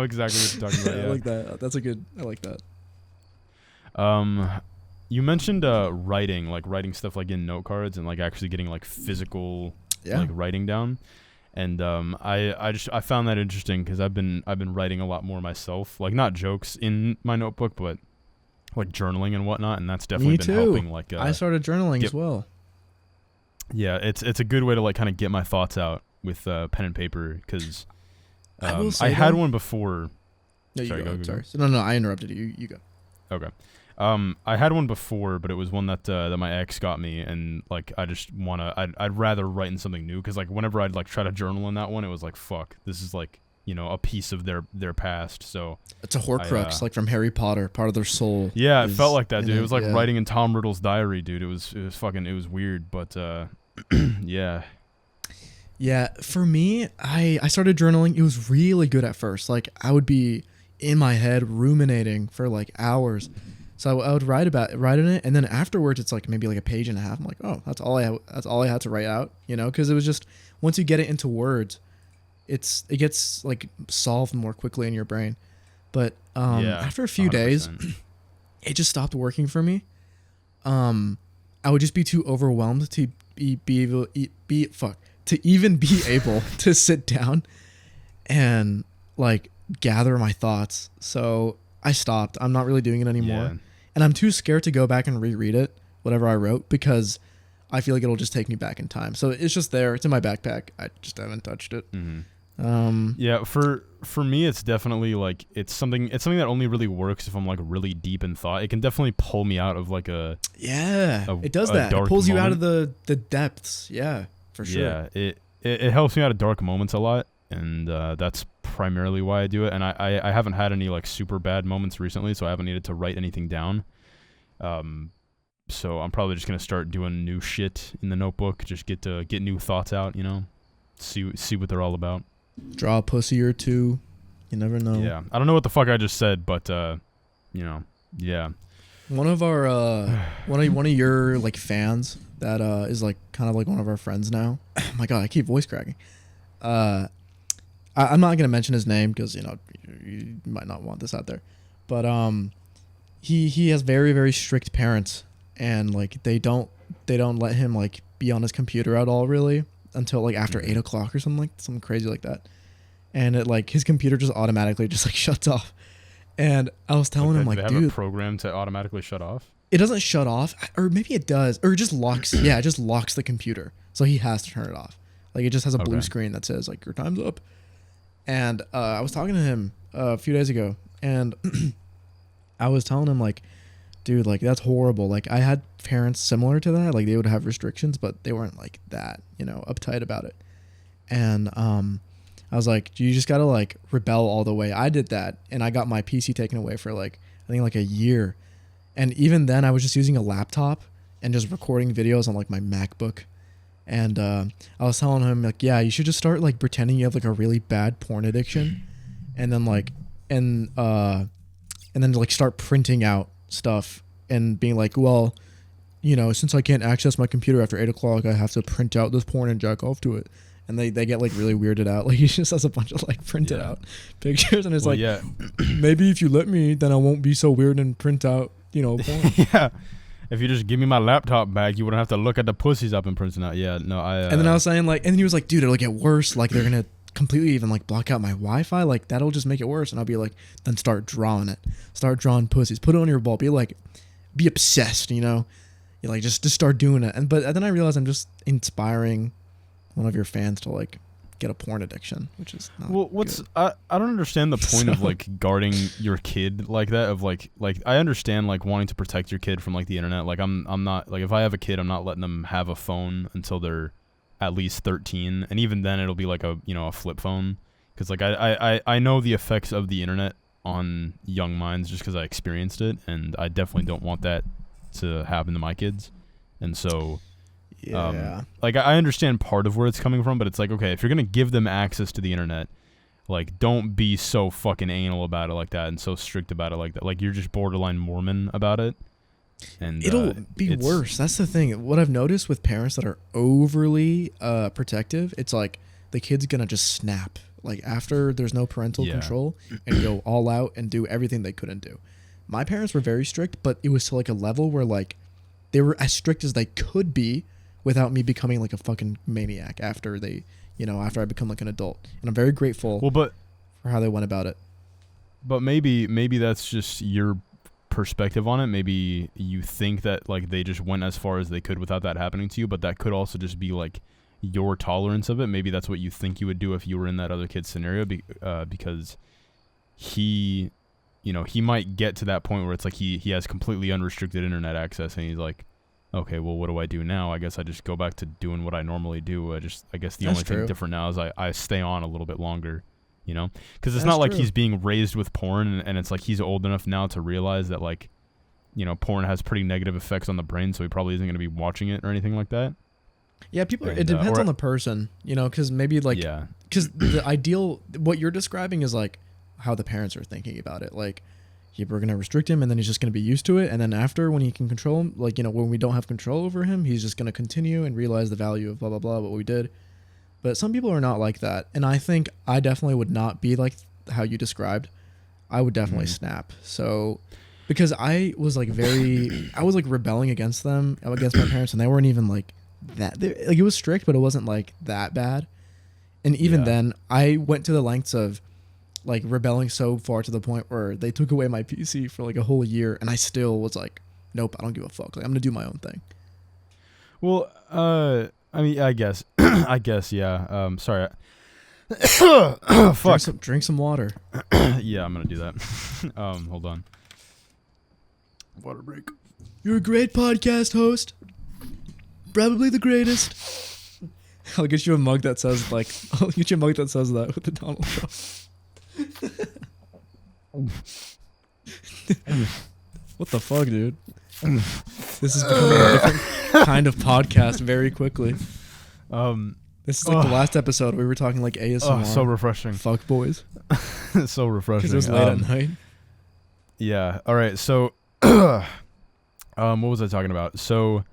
exactly what you're talking about." Yeah. I like that. I like that. You mentioned writing stuff like in note cards and like actually getting like physical like writing down, and I found that interesting because I've been writing a lot more myself, like not jokes in my notebook, but like journaling and whatnot, and that's definitely been helping. Like I started journaling as well. Yeah, it's a good way to like kind of get my thoughts out with pen and paper because I had one before. No, sorry, go. Sorry. No, I interrupted you. You go. Okay. I had one before, but it was one that my ex got me, and like I'd rather write in something new because like whenever I'd like try to journal in that one, it was like fuck, this is like a piece of their past. So it's a Horcrux, like from Harry Potter, part of their soul. Yeah, it felt like that, dude. It was like writing in Tom Riddle's diary, dude. It was weird, but yeah. Yeah, for me, I started journaling. It was really good at first. Like I would be in my head ruminating for like hours. So I would write in it, and then afterwards it's like maybe like a page and a half. I'm like, oh, that's all I had to write out, because it was just once you get it into words, it gets like solved more quickly in your brain. But after a few 100%. Days, it just stopped working for me. I would just be too overwhelmed to even be able to sit down and like gather my thoughts. So I stopped. I'm not really doing it anymore. Yeah. And I'm too scared to go back and reread it, whatever I wrote, because I feel like it'll just take me back in time. So it's just there. It's in my backpack. I just haven't touched it. Mm-hmm. Yeah, for me, it's definitely like it's something that only really works if I'm like really deep in thought. It can definitely pull me out of like it does that. It pulls you out of the depths. Yeah, for sure. Yeah, it helps me out of dark moments a lot, and that's primarily why I do it. And I haven't had any like super bad moments recently, so I haven't needed to write anything down. So I'm probably just gonna start doing new shit in the notebook, just get new thoughts out, see what they're all about. Draw a pussy or two. You never know. Yeah, I don't know what the fuck I just said, but yeah. One of our one of your like fans that is like kind of like one of our friends now. Oh my god, I keep voice cracking. I'm not gonna mention his name because you might not want this out there, but he has very, very strict parents, and like they don't let him like be on his computer at all really until like after 8 o'clock or something crazy like that, and it like his computer just automatically just like shuts off. And I was telling him like, they have a program to automatically shut off. It doesn't shut off, or maybe it does, or it just locks. Yeah, it just locks the computer, so he has to turn it off. Like it just has a blue screen that says like your time's up. And I was talking to him a few days ago, and I was telling him like, dude, like that's horrible. Like I had parents similar to that. Like they would have restrictions, but they weren't like that, uptight about it. And I was like, you just gotta like rebel all the way. I did that, and I got my PC taken away for like I think like a year. And even then, I was just using a laptop and just recording videos on like my MacBook. And I was telling him like, yeah, you should just start like pretending you have like a really bad porn addiction, and then like and then like start printing out stuff and being like, well, since I can't access my computer after 8 o'clock, I have to print out this porn and jack off to it. And they get like really weirded out. Like he just has a bunch of like printed out pictures, and it's maybe if you let me, then I won't be so weird and print out, porn. Yeah. If you just give me my laptop back, you wouldn't have to look at the pussies I've been printing out. Yeah, no, and then I was saying like, and he was like, dude, it'll get worse. Like they're gonna completely even like block out my Wi-Fi. Like that'll just make it worse. And I'll be like, then start drawing it. Start drawing pussies. Put it on your wall. Be obsessed. You like just start doing it. But then I realized I'm just inspiring one of your fans to like get a porn addiction, which is not good. I don't understand the point of like guarding your kid like that, of like I understand like wanting to protect your kid from like the internet. Like I'm not like, if I have a kid, I'm not letting them have a phone until they're at least 13, and even then it'll be like a flip phone, because like I know the effects of the internet on young minds just because I experienced it, and I definitely don't want that to happen to my kids. And so like I understand part of where it's coming from, but it's like, okay, if you're gonna give them access to the internet, like don't be so fucking anal about it like that and so strict about it like that. Like you're just borderline Mormon about it. And it'll be worse. That's the thing. What I've noticed with parents that are overly protective, it's like the kid's gonna just snap like after there's no parental control and go all out and do everything they couldn't do. My parents were very strict, but it was to like a level where like they were as strict as they could be without me becoming like a fucking maniac after I become like an adult. And I'm very grateful for how they went about it. But maybe that's just your perspective on it. Maybe you think that like they just went as far as they could without that happening to you, but that could also just be like your tolerance of it. Maybe that's what you think you would do if you were in that other kid's scenario, because he might get to that point where it's like he has completely unrestricted internet access, and he's like, okay, well, what do I do now? I guess I just go back to doing what I normally do. I guess the only thing different now is I stay on a little bit longer, because it's not like he's being raised with porn, and it's like he's old enough now to realize that like, porn has pretty negative effects on the brain, so he probably isn't going to be watching it or anything like that. Yeah, it depends on the person, because maybe like, because the ideal, what you're describing is like how the parents are thinking about it. Like, we're going to restrict him and then he's just going to be used to it. And then after, when he can control him, like, when we don't have control over him, he's just going to continue and realize the value of blah, blah, blah, what we did. But some people are not like that. And I think I definitely would not be like how you described. I would definitely snap. So, because I was like I was like rebelling against my parents, and they weren't even like that. Like it was strict, but it wasn't like that bad. And even then, I went to the lengths of like rebelling so far to the point where they took away my PC for like a whole year, and I still was like, nope, I don't give a fuck. Like I'm gonna do my own thing. Well, I mean, I guess, yeah. Sorry. Fuck. Drink some water. Yeah, I'm gonna do that. Hold on. Water break. You're a great podcast host. Probably the greatest. I'll get you a mug that says that with the Donald Trump. What the fuck, dude? This is becoming a different kind of podcast very quickly. This is like the last episode we were talking like ASMR. Oh, so refreshing. Fuck boys. So refreshing. Because it was late at night. Yeah. All right. So, what was I talking about? So,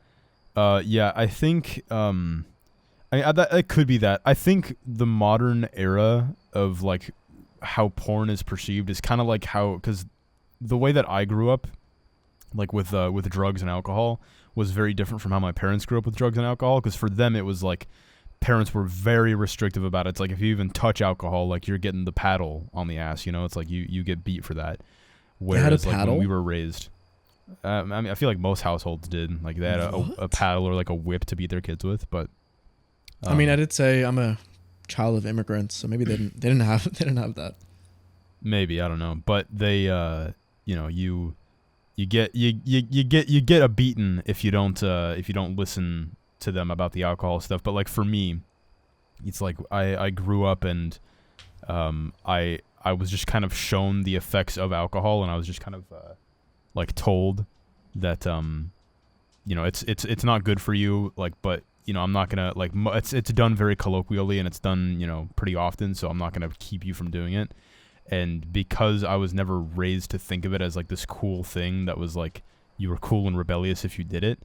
yeah, I think, it could be that. I think the modern era of like how porn is perceived is kind of like because the way that I grew up, like with drugs and alcohol, was very different from how my parents grew up with drugs and alcohol. Because for them, it was like parents were very restrictive about it. It's like if you even touch alcohol, like you're getting the paddle on the ass. It's like you get beat for that. Whereas they had a paddle? Like when we were raised, I mean, I feel like most households did. Like they had a paddle or like a whip to beat their kids with. But I mean, I did say I'm a child of immigrants, so maybe they didn't have that. Maybe, I don't know, but they you get a beating if you don't listen to them about the alcohol stuff. But like for me, it's like I grew up and I was just kind of shown the effects of alcohol, and I was just kind of like told that it's not good for you, like, but I'm not gonna like it's done very colloquially, and it's done pretty often, so I'm not gonna keep you from doing it. And because I was never raised to think of it as like this cool thing that was like you were cool and rebellious if you did it,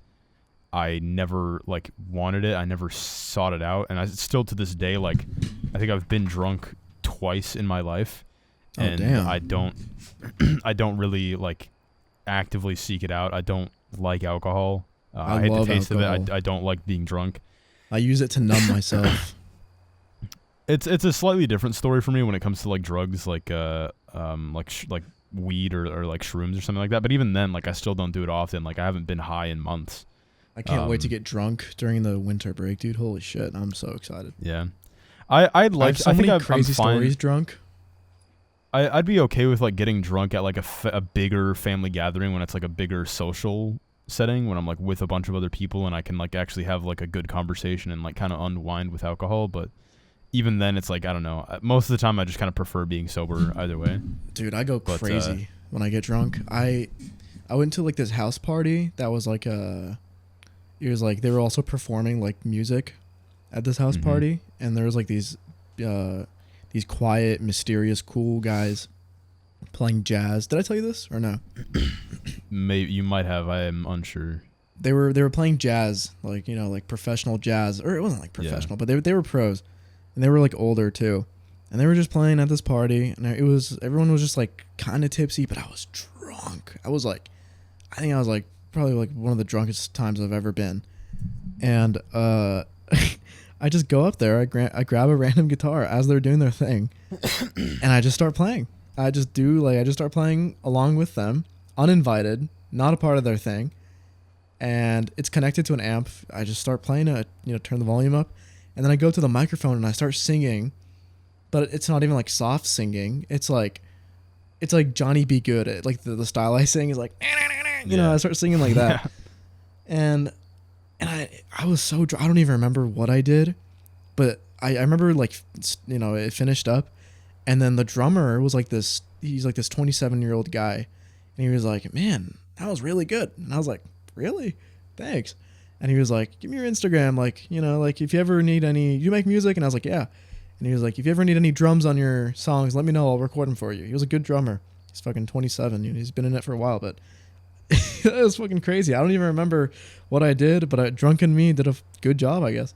I never like wanted it. I never sought it out, and I still to this day like I think I've been drunk twice in my life, and damn. I don't I don't really like actively seek it out. I don't like alcohol. I hate the taste alcohol. of it. I don't like being drunk. I use it to numb myself. It's a slightly different story for me when it comes to like drugs, like weed or like shrooms or something like that. But even then, like I still don't do it often. Like I haven't been high in months. I can't wait to get drunk during the winter break, dude. Holy shit, I'm so excited. Yeah, I'd like. I think I've crazy stories drunk. I'd be okay with like getting drunk at like a bigger family gathering when it's like a bigger social setting, when I'm like with a bunch of other people and I can like actually have like a good conversation and like kind of unwind with alcohol. But even then, it's like I don't know. Most of the time, I just kind of prefer being sober either way. Dude, I go crazy when I get drunk. I went to like this house party that was like it was like they were also performing like music at this house party, and there was like these quiet, mysterious, cool guys playing jazz. Did I tell you this or no? Maybe you might have. I am unsure. They were playing jazz, like like professional jazz, or it wasn't like professional, but they were pros, and they were like older too, and they were just playing at this party, and everyone was just like kind of tipsy, but I was drunk. I think I was like probably like one of the drunkest times I've ever been, and I just go up there, I grab a random guitar as they're doing their thing, and I just start playing. I just start playing along with them, uninvited, not a part of their thing, and it's connected to an amp. I just start playing it, turn the volume up, and then I go to the microphone and I start singing, but it's not even like soft singing. It's like Johnny B. Good. Like the style I sing is like, I start singing like that, and I was so drunk. I don't even remember what I did, but I remember like it finished up, and then the drummer was like this. He's like this 27-year-old guy, and he was like, "Man, that was really good." And I was like, "Really? Thanks." And he was like, "Give me your Instagram, like like if you ever need any, you make music." And I was like, "Yeah." And he was like, "If you ever need any drums on your songs, let me know. I'll record them for you." He was a good drummer. He's fucking 27. He's been in it for a while, but that was fucking crazy. I don't even remember what I did, but drunken me did a good job, I guess.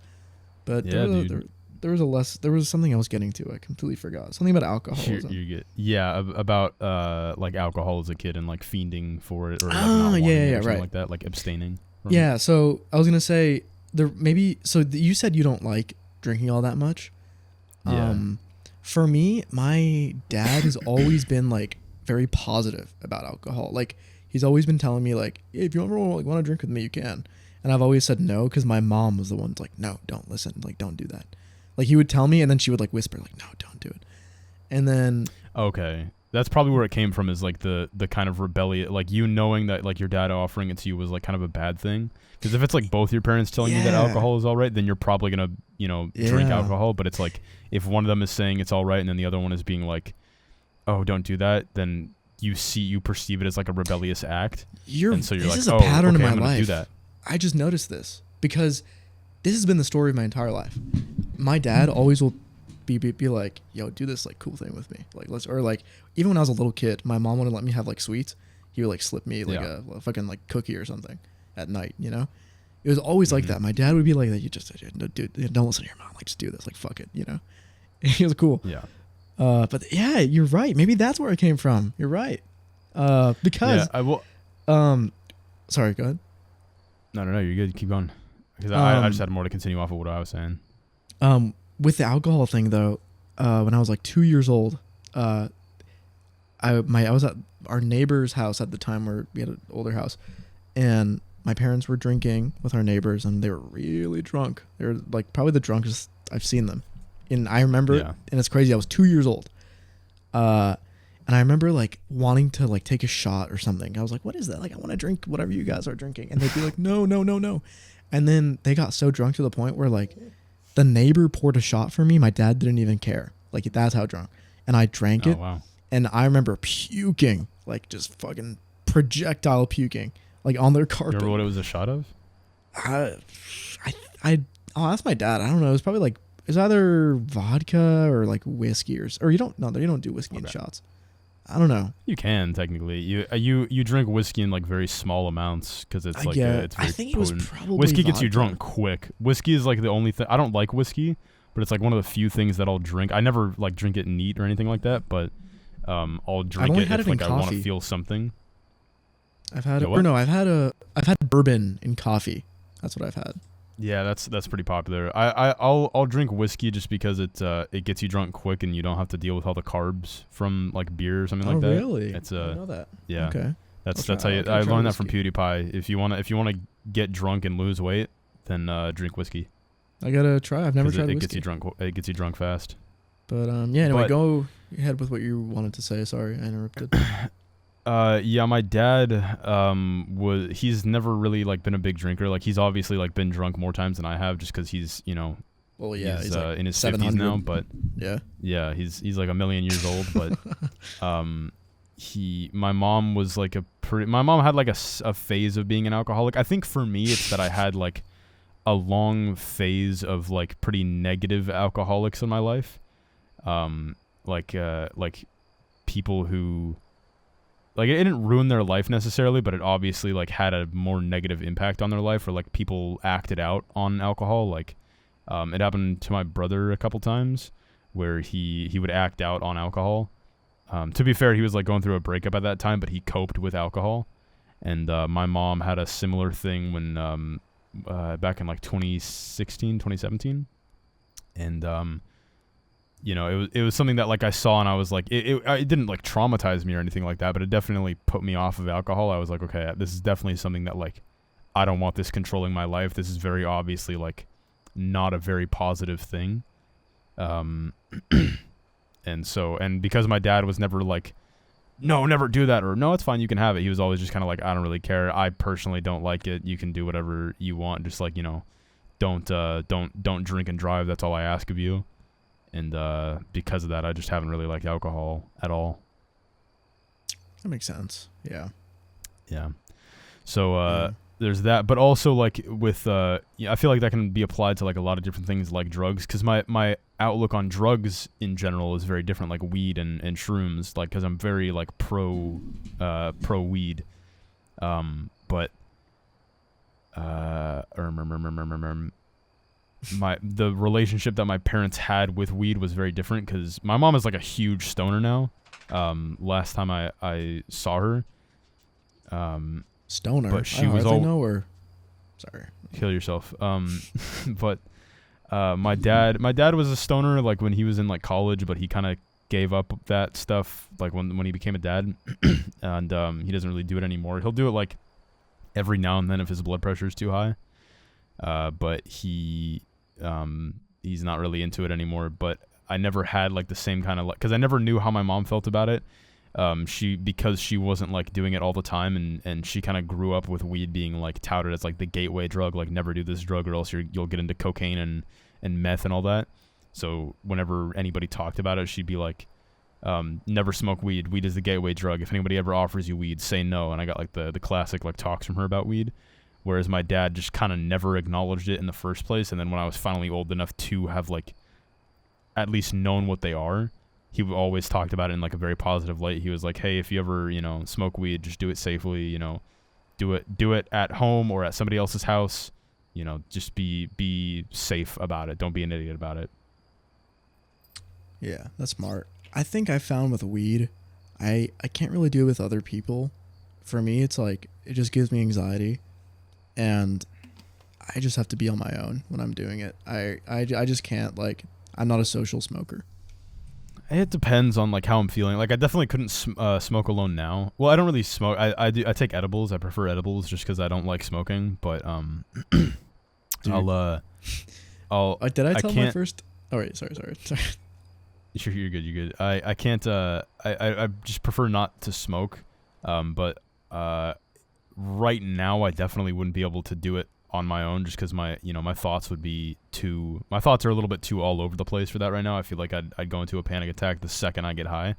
But yeah, there was something I was getting to. I completely forgot. Something about alcoholism. About like alcohol as a kid and like fiending for it, or like not wanting it or something like that, like abstaining. Yeah, so I was gonna say you said you don't like drinking all that much. Yeah. For me, my dad has always been like very positive about alcohol. Like he's always been telling me like, hey, if you ever want to drink with me, you can. And I've always said no, because my mom was the one like, no, don't listen, like don't do that. Like he would tell me, and then she would like whisper like, no, don't do it. And then okay, that's probably where it came from, is like the kind of rebellion, like you knowing that like your dad offering it to you was like kind of a bad thing. Because if it's like both your parents telling you that alcohol is all right, then you're probably gonna drink alcohol. But it's like if one of them is saying it's all right and then the other one is being like, oh, don't do that, then you perceive it as like a rebellious act. This is a pattern in my life. Do that. I just noticed this because this has been the story of my entire life. My dad always will be like, yo, do this like cool thing with me, like even when I was a little kid, my mom wouldn't let me have like sweets. He would like slip me like a fucking like cookie or something at night. It was always like that. My dad would be like, you just dude, don't listen to your mom, like just do this, like fuck it. He was cool. Yeah. But yeah, you're right. Maybe that's where it came from. You're right. Because I will. Sorry, go ahead. No, you're good. Keep going. Because I just had more to continue off of what I was saying. With the alcohol thing though, when I was like 2 years old, I was at our neighbor's house at the time, where we had an older house, and my parents were drinking with our neighbors, and they were really drunk. They were like probably the drunkest I've seen them. And I remember it, and it's crazy. I was 2 years old. And I remember like wanting to like take a shot or something. I was like, what is that? Like, I want to drink whatever you guys are drinking. And they'd be like, no. And then they got so drunk to the point where like the neighbor poured a shot for me. My dad didn't even care. Like that's how drunk. And I drank it. Wow. And I remember puking, like just fucking projectile puking, like on their carpet. Remember what it was a shot of? I'll ask my dad. I don't know. It was probably like, it's either vodka or like whiskey or you don't do whiskey in shots. I don't know. You can technically. You drink whiskey in like very small amounts because it's like it's very I think potent. it was probably Whiskey vodka. gets you drunk quick. Whiskey is like the only thing. I don't like whiskey, but it's like one of the few things that I'll drink. I never like drink it neat or anything like that, but I'll drink it if like I want to feel something. I've had I've had bourbon in coffee. That's what I've had. Yeah, that's pretty popular. I'll drink whiskey just because it gets you drunk quick and you don't have to deal with all the carbs from like beer or something like that. Oh really? It's I didn't know that. Yeah. Okay. That's how you. I learned that from PewDiePie. If you wanna get drunk and lose weight, then drink whiskey. I gotta try. I've never tried whiskey. It gets you drunk. It gets you drunk fast. But anyway, go ahead with what you wanted to say. Sorry, I interrupted. Yeah, my dad he's never really like been a big drinker. Like he's obviously like been drunk more times than I have just because he's well, yeah, he's like in his 50s now, but yeah, he's like a million years old. But my mom was like my mom had like a phase of being an alcoholic. I think for me it's that I had like a long phase of like pretty negative alcoholics in my life, like people who. Like, it didn't ruin their life necessarily, but it obviously, like, had a more negative impact on their life, or, like, people acted out on alcohol. Like, it happened to my brother a couple times, where he would act out on alcohol. To be fair, he was, like, going through a breakup at that time, but he coped with alcohol. And my mom had a similar thing when, back in, like, 2016, 2017. And, it was something that like I saw and I was like, it didn't like traumatize me or anything like that, but it definitely put me off of alcohol. I was like, okay, this is definitely something that like, I don't want this controlling my life. This is very obviously like not a very positive thing. And because my dad was never like, no, never do that, or no, it's fine, you can have it. He was always just kind of like, I don't really care. I personally don't like it. You can do whatever you want. Just like, don't drink and drive. That's all I ask of you. And because of that, I just haven't really liked alcohol at all. That makes sense. Yeah. Yeah. So there's that. But also, like, with... I feel like that can be applied to, like, a lot of different things like drugs. Because my outlook on drugs in general is very different, like weed and shrooms. Like, because I'm very, like, pro-weed. But... the relationship that my parents had with weed was very different because my mom is like a huge stoner now. Last time I saw her, stoner, but she was all know her. Sorry, kill yourself. But my dad was a stoner like when he was in like college, but he kind of gave up that stuff like when he became a dad, and he doesn't really do it anymore. He'll do it like every now and then if his blood pressure is too high. But he's not really into it anymore. But I never had like the same kind of, because I never knew how my mom felt about it. Because she wasn't like doing it all the time, and she kind of grew up with weed being like touted as like the gateway drug, like never do this drug or else you'll get into cocaine and meth and all that. So whenever anybody talked about it, she'd be like, never smoke weed. Weed is the gateway drug. If anybody ever offers you weed, say no. And I got like the classic like talks from her about weed. Whereas my dad just kind of never acknowledged it in the first place. And then when I was finally old enough to have like at least known what they are, he always talked about it in like a very positive light. He was like, hey, if you ever, smoke weed, just do it safely, do it at home or at somebody else's house, just be safe about it. Don't be an idiot about it. Yeah, that's smart. I think I found with weed, I can't really do it with other people. For me, it's like, it just gives me anxiety. And I just have to be on my own when I'm doing it. I just can't, like, I'm not a social smoker. It depends on, like, how I'm feeling. Like, I definitely couldn't smoke alone now. Well, I don't really smoke. I take edibles. I prefer edibles just because I don't like smoking. But, Dude. I'll... Did I tell my first... Oh, wait, sorry. Sure, you're good. I can't... I just prefer not to smoke. But... right now I definitely wouldn't be able to do it on my own just because my thoughts would be my thoughts are a little bit too all over the place for that right now. I feel like I'd go into a panic attack the second I get high.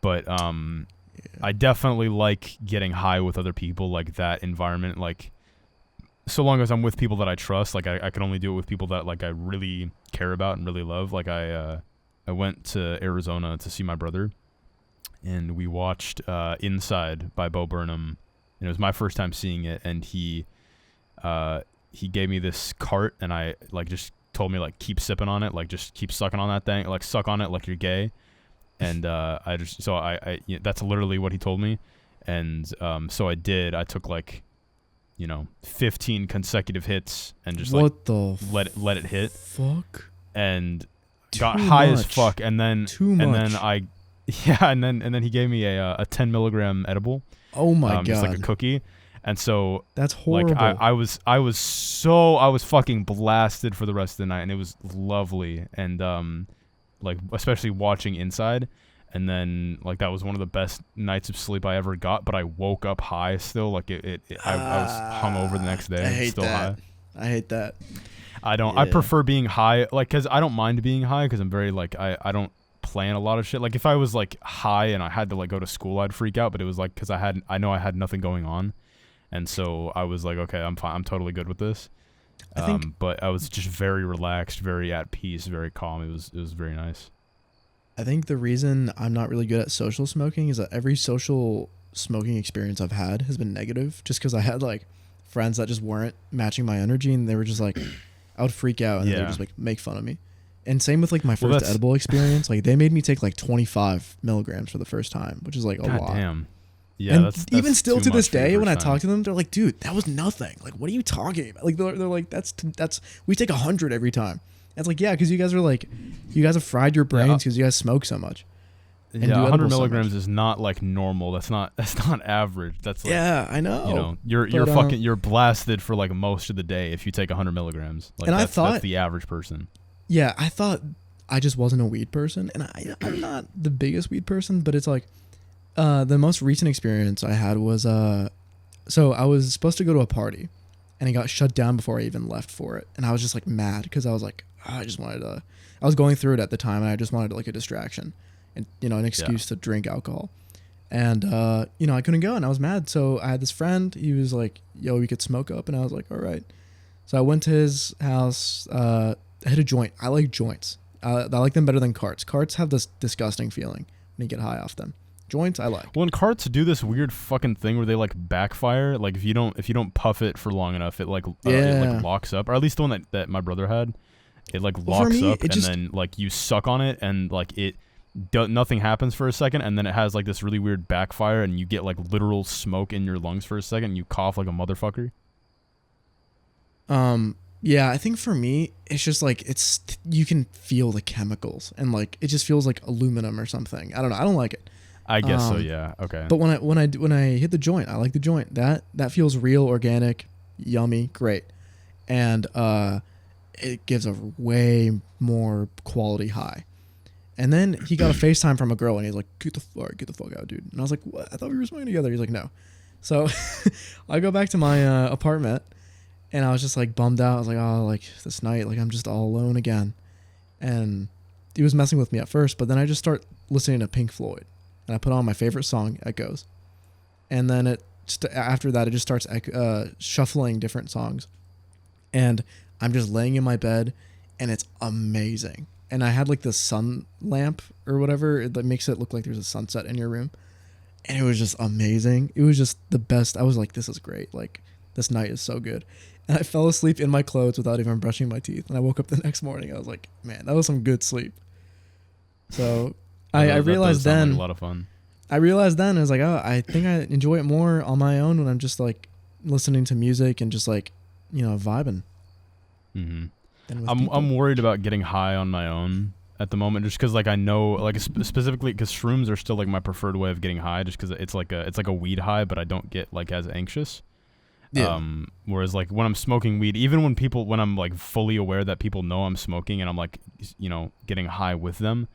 But I definitely like getting high with other people, like that environment, like so long as I'm with people that I trust. Like I can only do it with people that like I really care about and really love. Like I went to Arizona to see my brother. and we watched Inside by Bo Burnham. And it was my first time seeing it, and he gave me this cart, and I like just told me like keep sipping on it, like just keep sucking on that thing, like suck on it like you're gay. And I that's literally what he told me. And so I did. I took like 15 consecutive hits and just let it hit. Fuck. And got high as fuck, and then and then he gave me a 10 milligram edible. Oh my god. Just like a cookie. And so that's horrible. Like I was fucking blasted for the rest of the night, and it was lovely. And like especially watching Inside, and then like that was one of the best nights of sleep I ever got. But I woke up high still. Like I was hungover the next day. I hate still that. High. I hate that. I don't. Yeah. I prefer being high, like, cause I don't mind being high, cause I'm very like I don't plan a lot of shit. Like if I was like high and I had to like go to school, I'd freak out. But it was like cause I know I had nothing going on, and so I was like, okay, I'm fine. I'm totally good with this. But I was just very relaxed, very at peace, very calm. It was very nice. I think the reason I'm not really good at social smoking is that every social smoking experience I've had has been negative, just because I had like friends that just weren't matching my energy, and they were just like, I would freak out, and they would just like make fun of me. And same with like my first edible experience, like they made me take like 25 milligrams for the first time, which is like a lot. Damn. Yeah, and that's even still to this day, when I time. talk to them, they're like, "Dude, that was nothing. Like, what are you talking about?" Like, they're like, "That's we take 100 every time." And it's like, yeah, because you guys have fried your brains because you guys smoke so much. Yeah, 100 milligrams is not like normal. That's not average. That's like, yeah, I know. You're blasted for like most of the day if you take 100 milligrams. Like, and that's the average person. Yeah, I thought I just wasn't a weed person, and I'm not the biggest weed person, but it's like the most recent experience I had was so I was supposed to go to a party, and it got shut down before I even left for it, and I was just like mad because I was like, I was going through it at the time, and I just wanted like a distraction. And an excuse to drink alcohol, and I couldn't go, and I was mad. So I had this friend. He was like, "Yo, we could smoke up," and I was like, "All right." So I went to his house. I hit a joint. I like joints. I like them better than carts. Carts have this disgusting feeling when you get high off them. Joints, I like. Well, and carts do this weird fucking thing where they like backfire. Like if you don't puff it for long enough, it like locks up. Or at least the one that my brother had, it like locks up, and then like you suck on it, and like nothing happens for a second, and then it has like this really weird backfire, and you get like literal smoke in your lungs for a second, and you cough like a motherfucker. Yeah, I think for me it's just like you can feel the chemicals, and like it just feels like aluminum or something. I don't know. I don't like it. I guess so. Yeah. Okay. But when I hit the joint, I like the joint. That feels real, organic, yummy, great, and it gives a way more quality high. And then he got a FaceTime from a girl, and he's like, get the fuck out, dude. And I was like, what? I thought we were smoking together. He's like, no. So I go back to my apartment, and I was just like bummed out. I was like, oh, like this night, like I'm just all alone again. And he was messing with me at first, but then I just start listening to Pink Floyd, and I put on my favorite song, Echoes. And then after that, it just starts shuffling different songs. And I'm just laying in my bed, and it's amazing. And I had like the sun lamp or whatever that makes it look like there's a sunset in your room. And it was just amazing. It was just the best. I was like, this is great. Like, this night is so good. And I fell asleep in my clothes without even brushing my teeth. And I woke up the next morning. I was like, man, that was some good sleep. So I realized then. Like a lot of fun. I realized then, I was like, oh, I think I enjoy it more on my own when I'm just like listening to music and just like, vibing. Mm-hmm. I'm worried about getting high on my own at the moment, just because like I know, like specifically because shrooms are still like my preferred way of getting high, just because it's like a weed high, but I don't get like as anxious. Yeah. Whereas like when I'm smoking weed, even when I'm like fully aware that people know I'm smoking and I'm like getting high with them,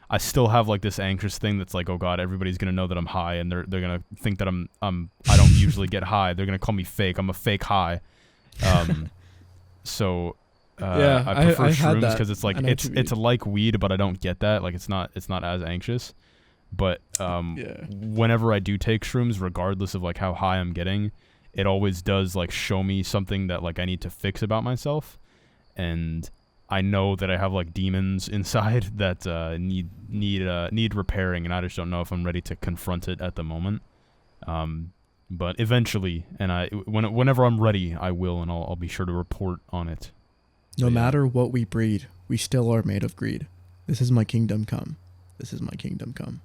I still have like this anxious thing that's like, oh god, everybody's gonna know that I'm high, and they're gonna think that I don't usually get high. They're gonna call me fake. I'm a fake high. So. I prefer shrooms because it's like it's like weed, but I don't get that. Like it's not as anxious. But whenever I do take shrooms, regardless of like how high I'm getting, it always does like show me something that like I need to fix about myself, and I know that I have like demons inside that need repairing, and I just don't know if I'm ready to confront it at the moment. But eventually, and whenever I'm ready, I will, and I'll be sure to report on it. No matter what we breed, we still are made of greed. This is my kingdom come. This is my kingdom come.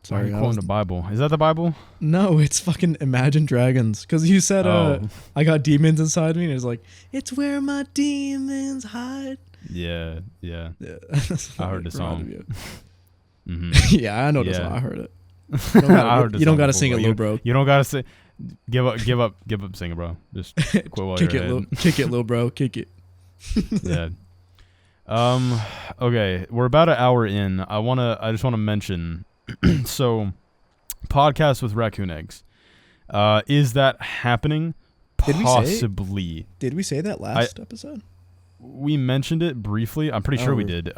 Sorry, you're quoting the Bible. Is that the Bible? No, it's fucking Imagine Dragons. Because you said, I got demons inside me, and it's like, it's where my demons hide. Yeah. I heard the song. Mm-hmm. Yeah, I know the song. I heard it. You don't gotta sing it, little bro. You don't gotta say. Give up singing, bro. Just quit while kick you're it, kick it, little bro. Kick it. Yeah. Okay, we're about an hour in. I just wanna mention. So, podcast with raccoon eggs. Is that happening? Possibly. Did we say that last episode? We mentioned it briefly. I'm pretty sure we did.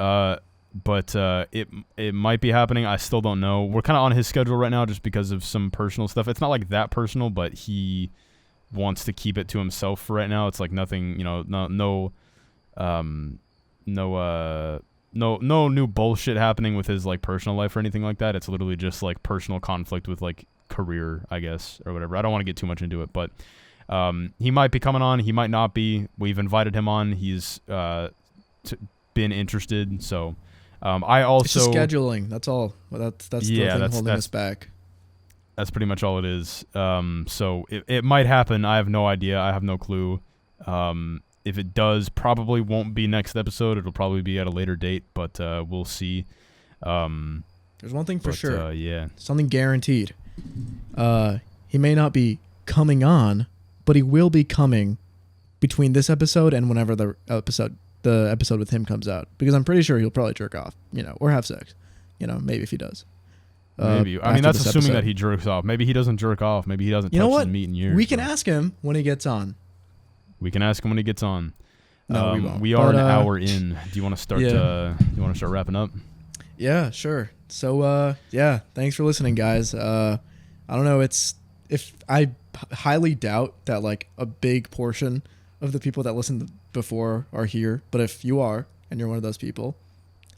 But it might be happening. I still don't know. We're kind of on his schedule right now just because of some personal stuff. It's not like that personal, but he wants to keep it to himself for right now. It's like nothing, no new bullshit happening with his like personal life or anything like that. It's literally just like personal conflict with like career, I guess, or whatever. I don't want to get too much into it, but he might be coming on. He might not be. We've invited him on. He's been interested, so. I also it's just scheduling. That's all. That's the thing holding us back. That's pretty much all it is. So it might happen. I have no idea. I have no clue. If it does, probably won't be next episode. It'll probably be at a later date, but we'll see. There's one thing for sure. Yeah, something guaranteed. He may not be coming on, but he will be coming between this episode and whenever the episode with him comes out, because I'm pretty sure he'll probably jerk off, or have sex, maybe if he does. Maybe. I mean, that's assuming that he jerks off. Maybe he doesn't jerk off. Maybe he doesn't touch his meat in years. We can ask him when he gets on. We can ask him when he gets on. No, we won't. We are an hour in. Do you want to start? You want to start wrapping up? Yeah, sure. So, thanks for listening, guys. I don't know. I highly doubt that like a big portion of the people that listened before are here, but if you are and you're one of those people,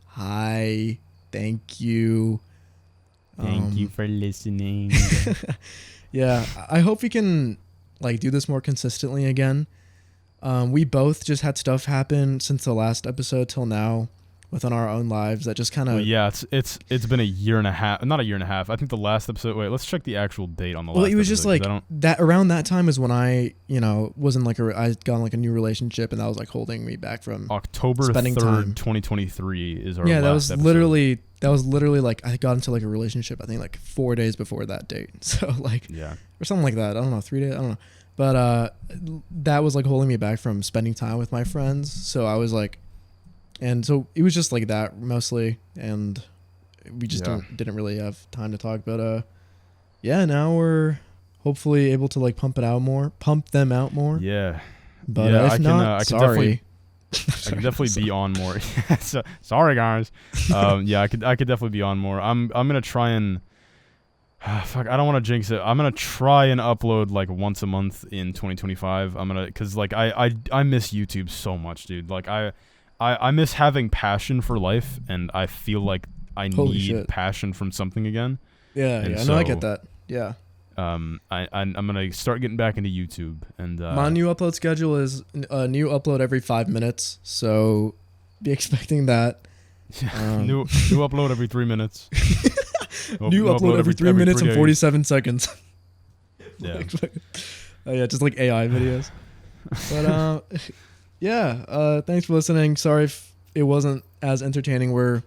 hi, thank you. Thank you for listening. Yeah, I hope we can like do this more consistently again. We both just had stuff happen since the last episode till now within our own lives that just kind of it's been a year and a half, not a year and a half. I think the last episode, let's check the actual date on the last episode. Well, it was just like that around that time is when I wasn't like I got in like a new relationship, and that was like holding me back from October 3rd 2023 is our last episode. That was literally like I got into like a relationship I think like 4 days before that date, so like or something like that. I don't know, 3 days, I don't know, but that was like holding me back from spending time with my friends. So I was like, and so it was just like that mostly, and we just didn't really have time to talk. But now we're hopefully able to like pump them out more. Yeah, but if not, sorry. I could definitely be on more. So, sorry guys. I could definitely be on more. I'm gonna try and fuck. I don't want to jinx it. I'm gonna try and upload like once a month in 2025. Cause like I miss YouTube so much, dude. Like I miss having passion for life, and I feel like I need passion from something again. Yeah, I get that. Yeah. I'm gonna start getting back into YouTube, and my new upload schedule is a new upload every 5 minutes, so be expecting that. New upload every 3 minutes. New upload every 3 minutes and 47 seconds. Yeah. Just like AI videos. But thanks for listening. Sorry if it wasn't as entertaining. We're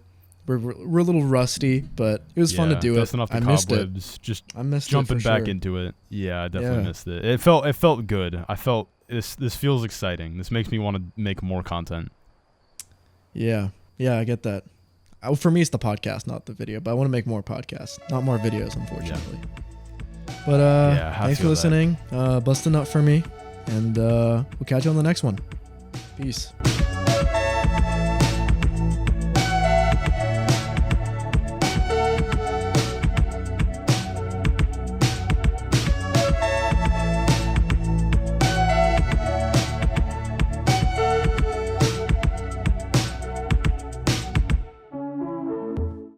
a little rusty, but it was fun to do it. I missed it. I missed jumping back into it. Yeah, I definitely missed it. It felt good. I felt this feels exciting. This makes me want to make more content. Yeah, I get that. For me, it's the podcast, not the video. But I want to make more podcasts, not more videos, unfortunately. Yeah. But thanks for listening. Bust a nut for me, and we'll catch you on the next one. Peace.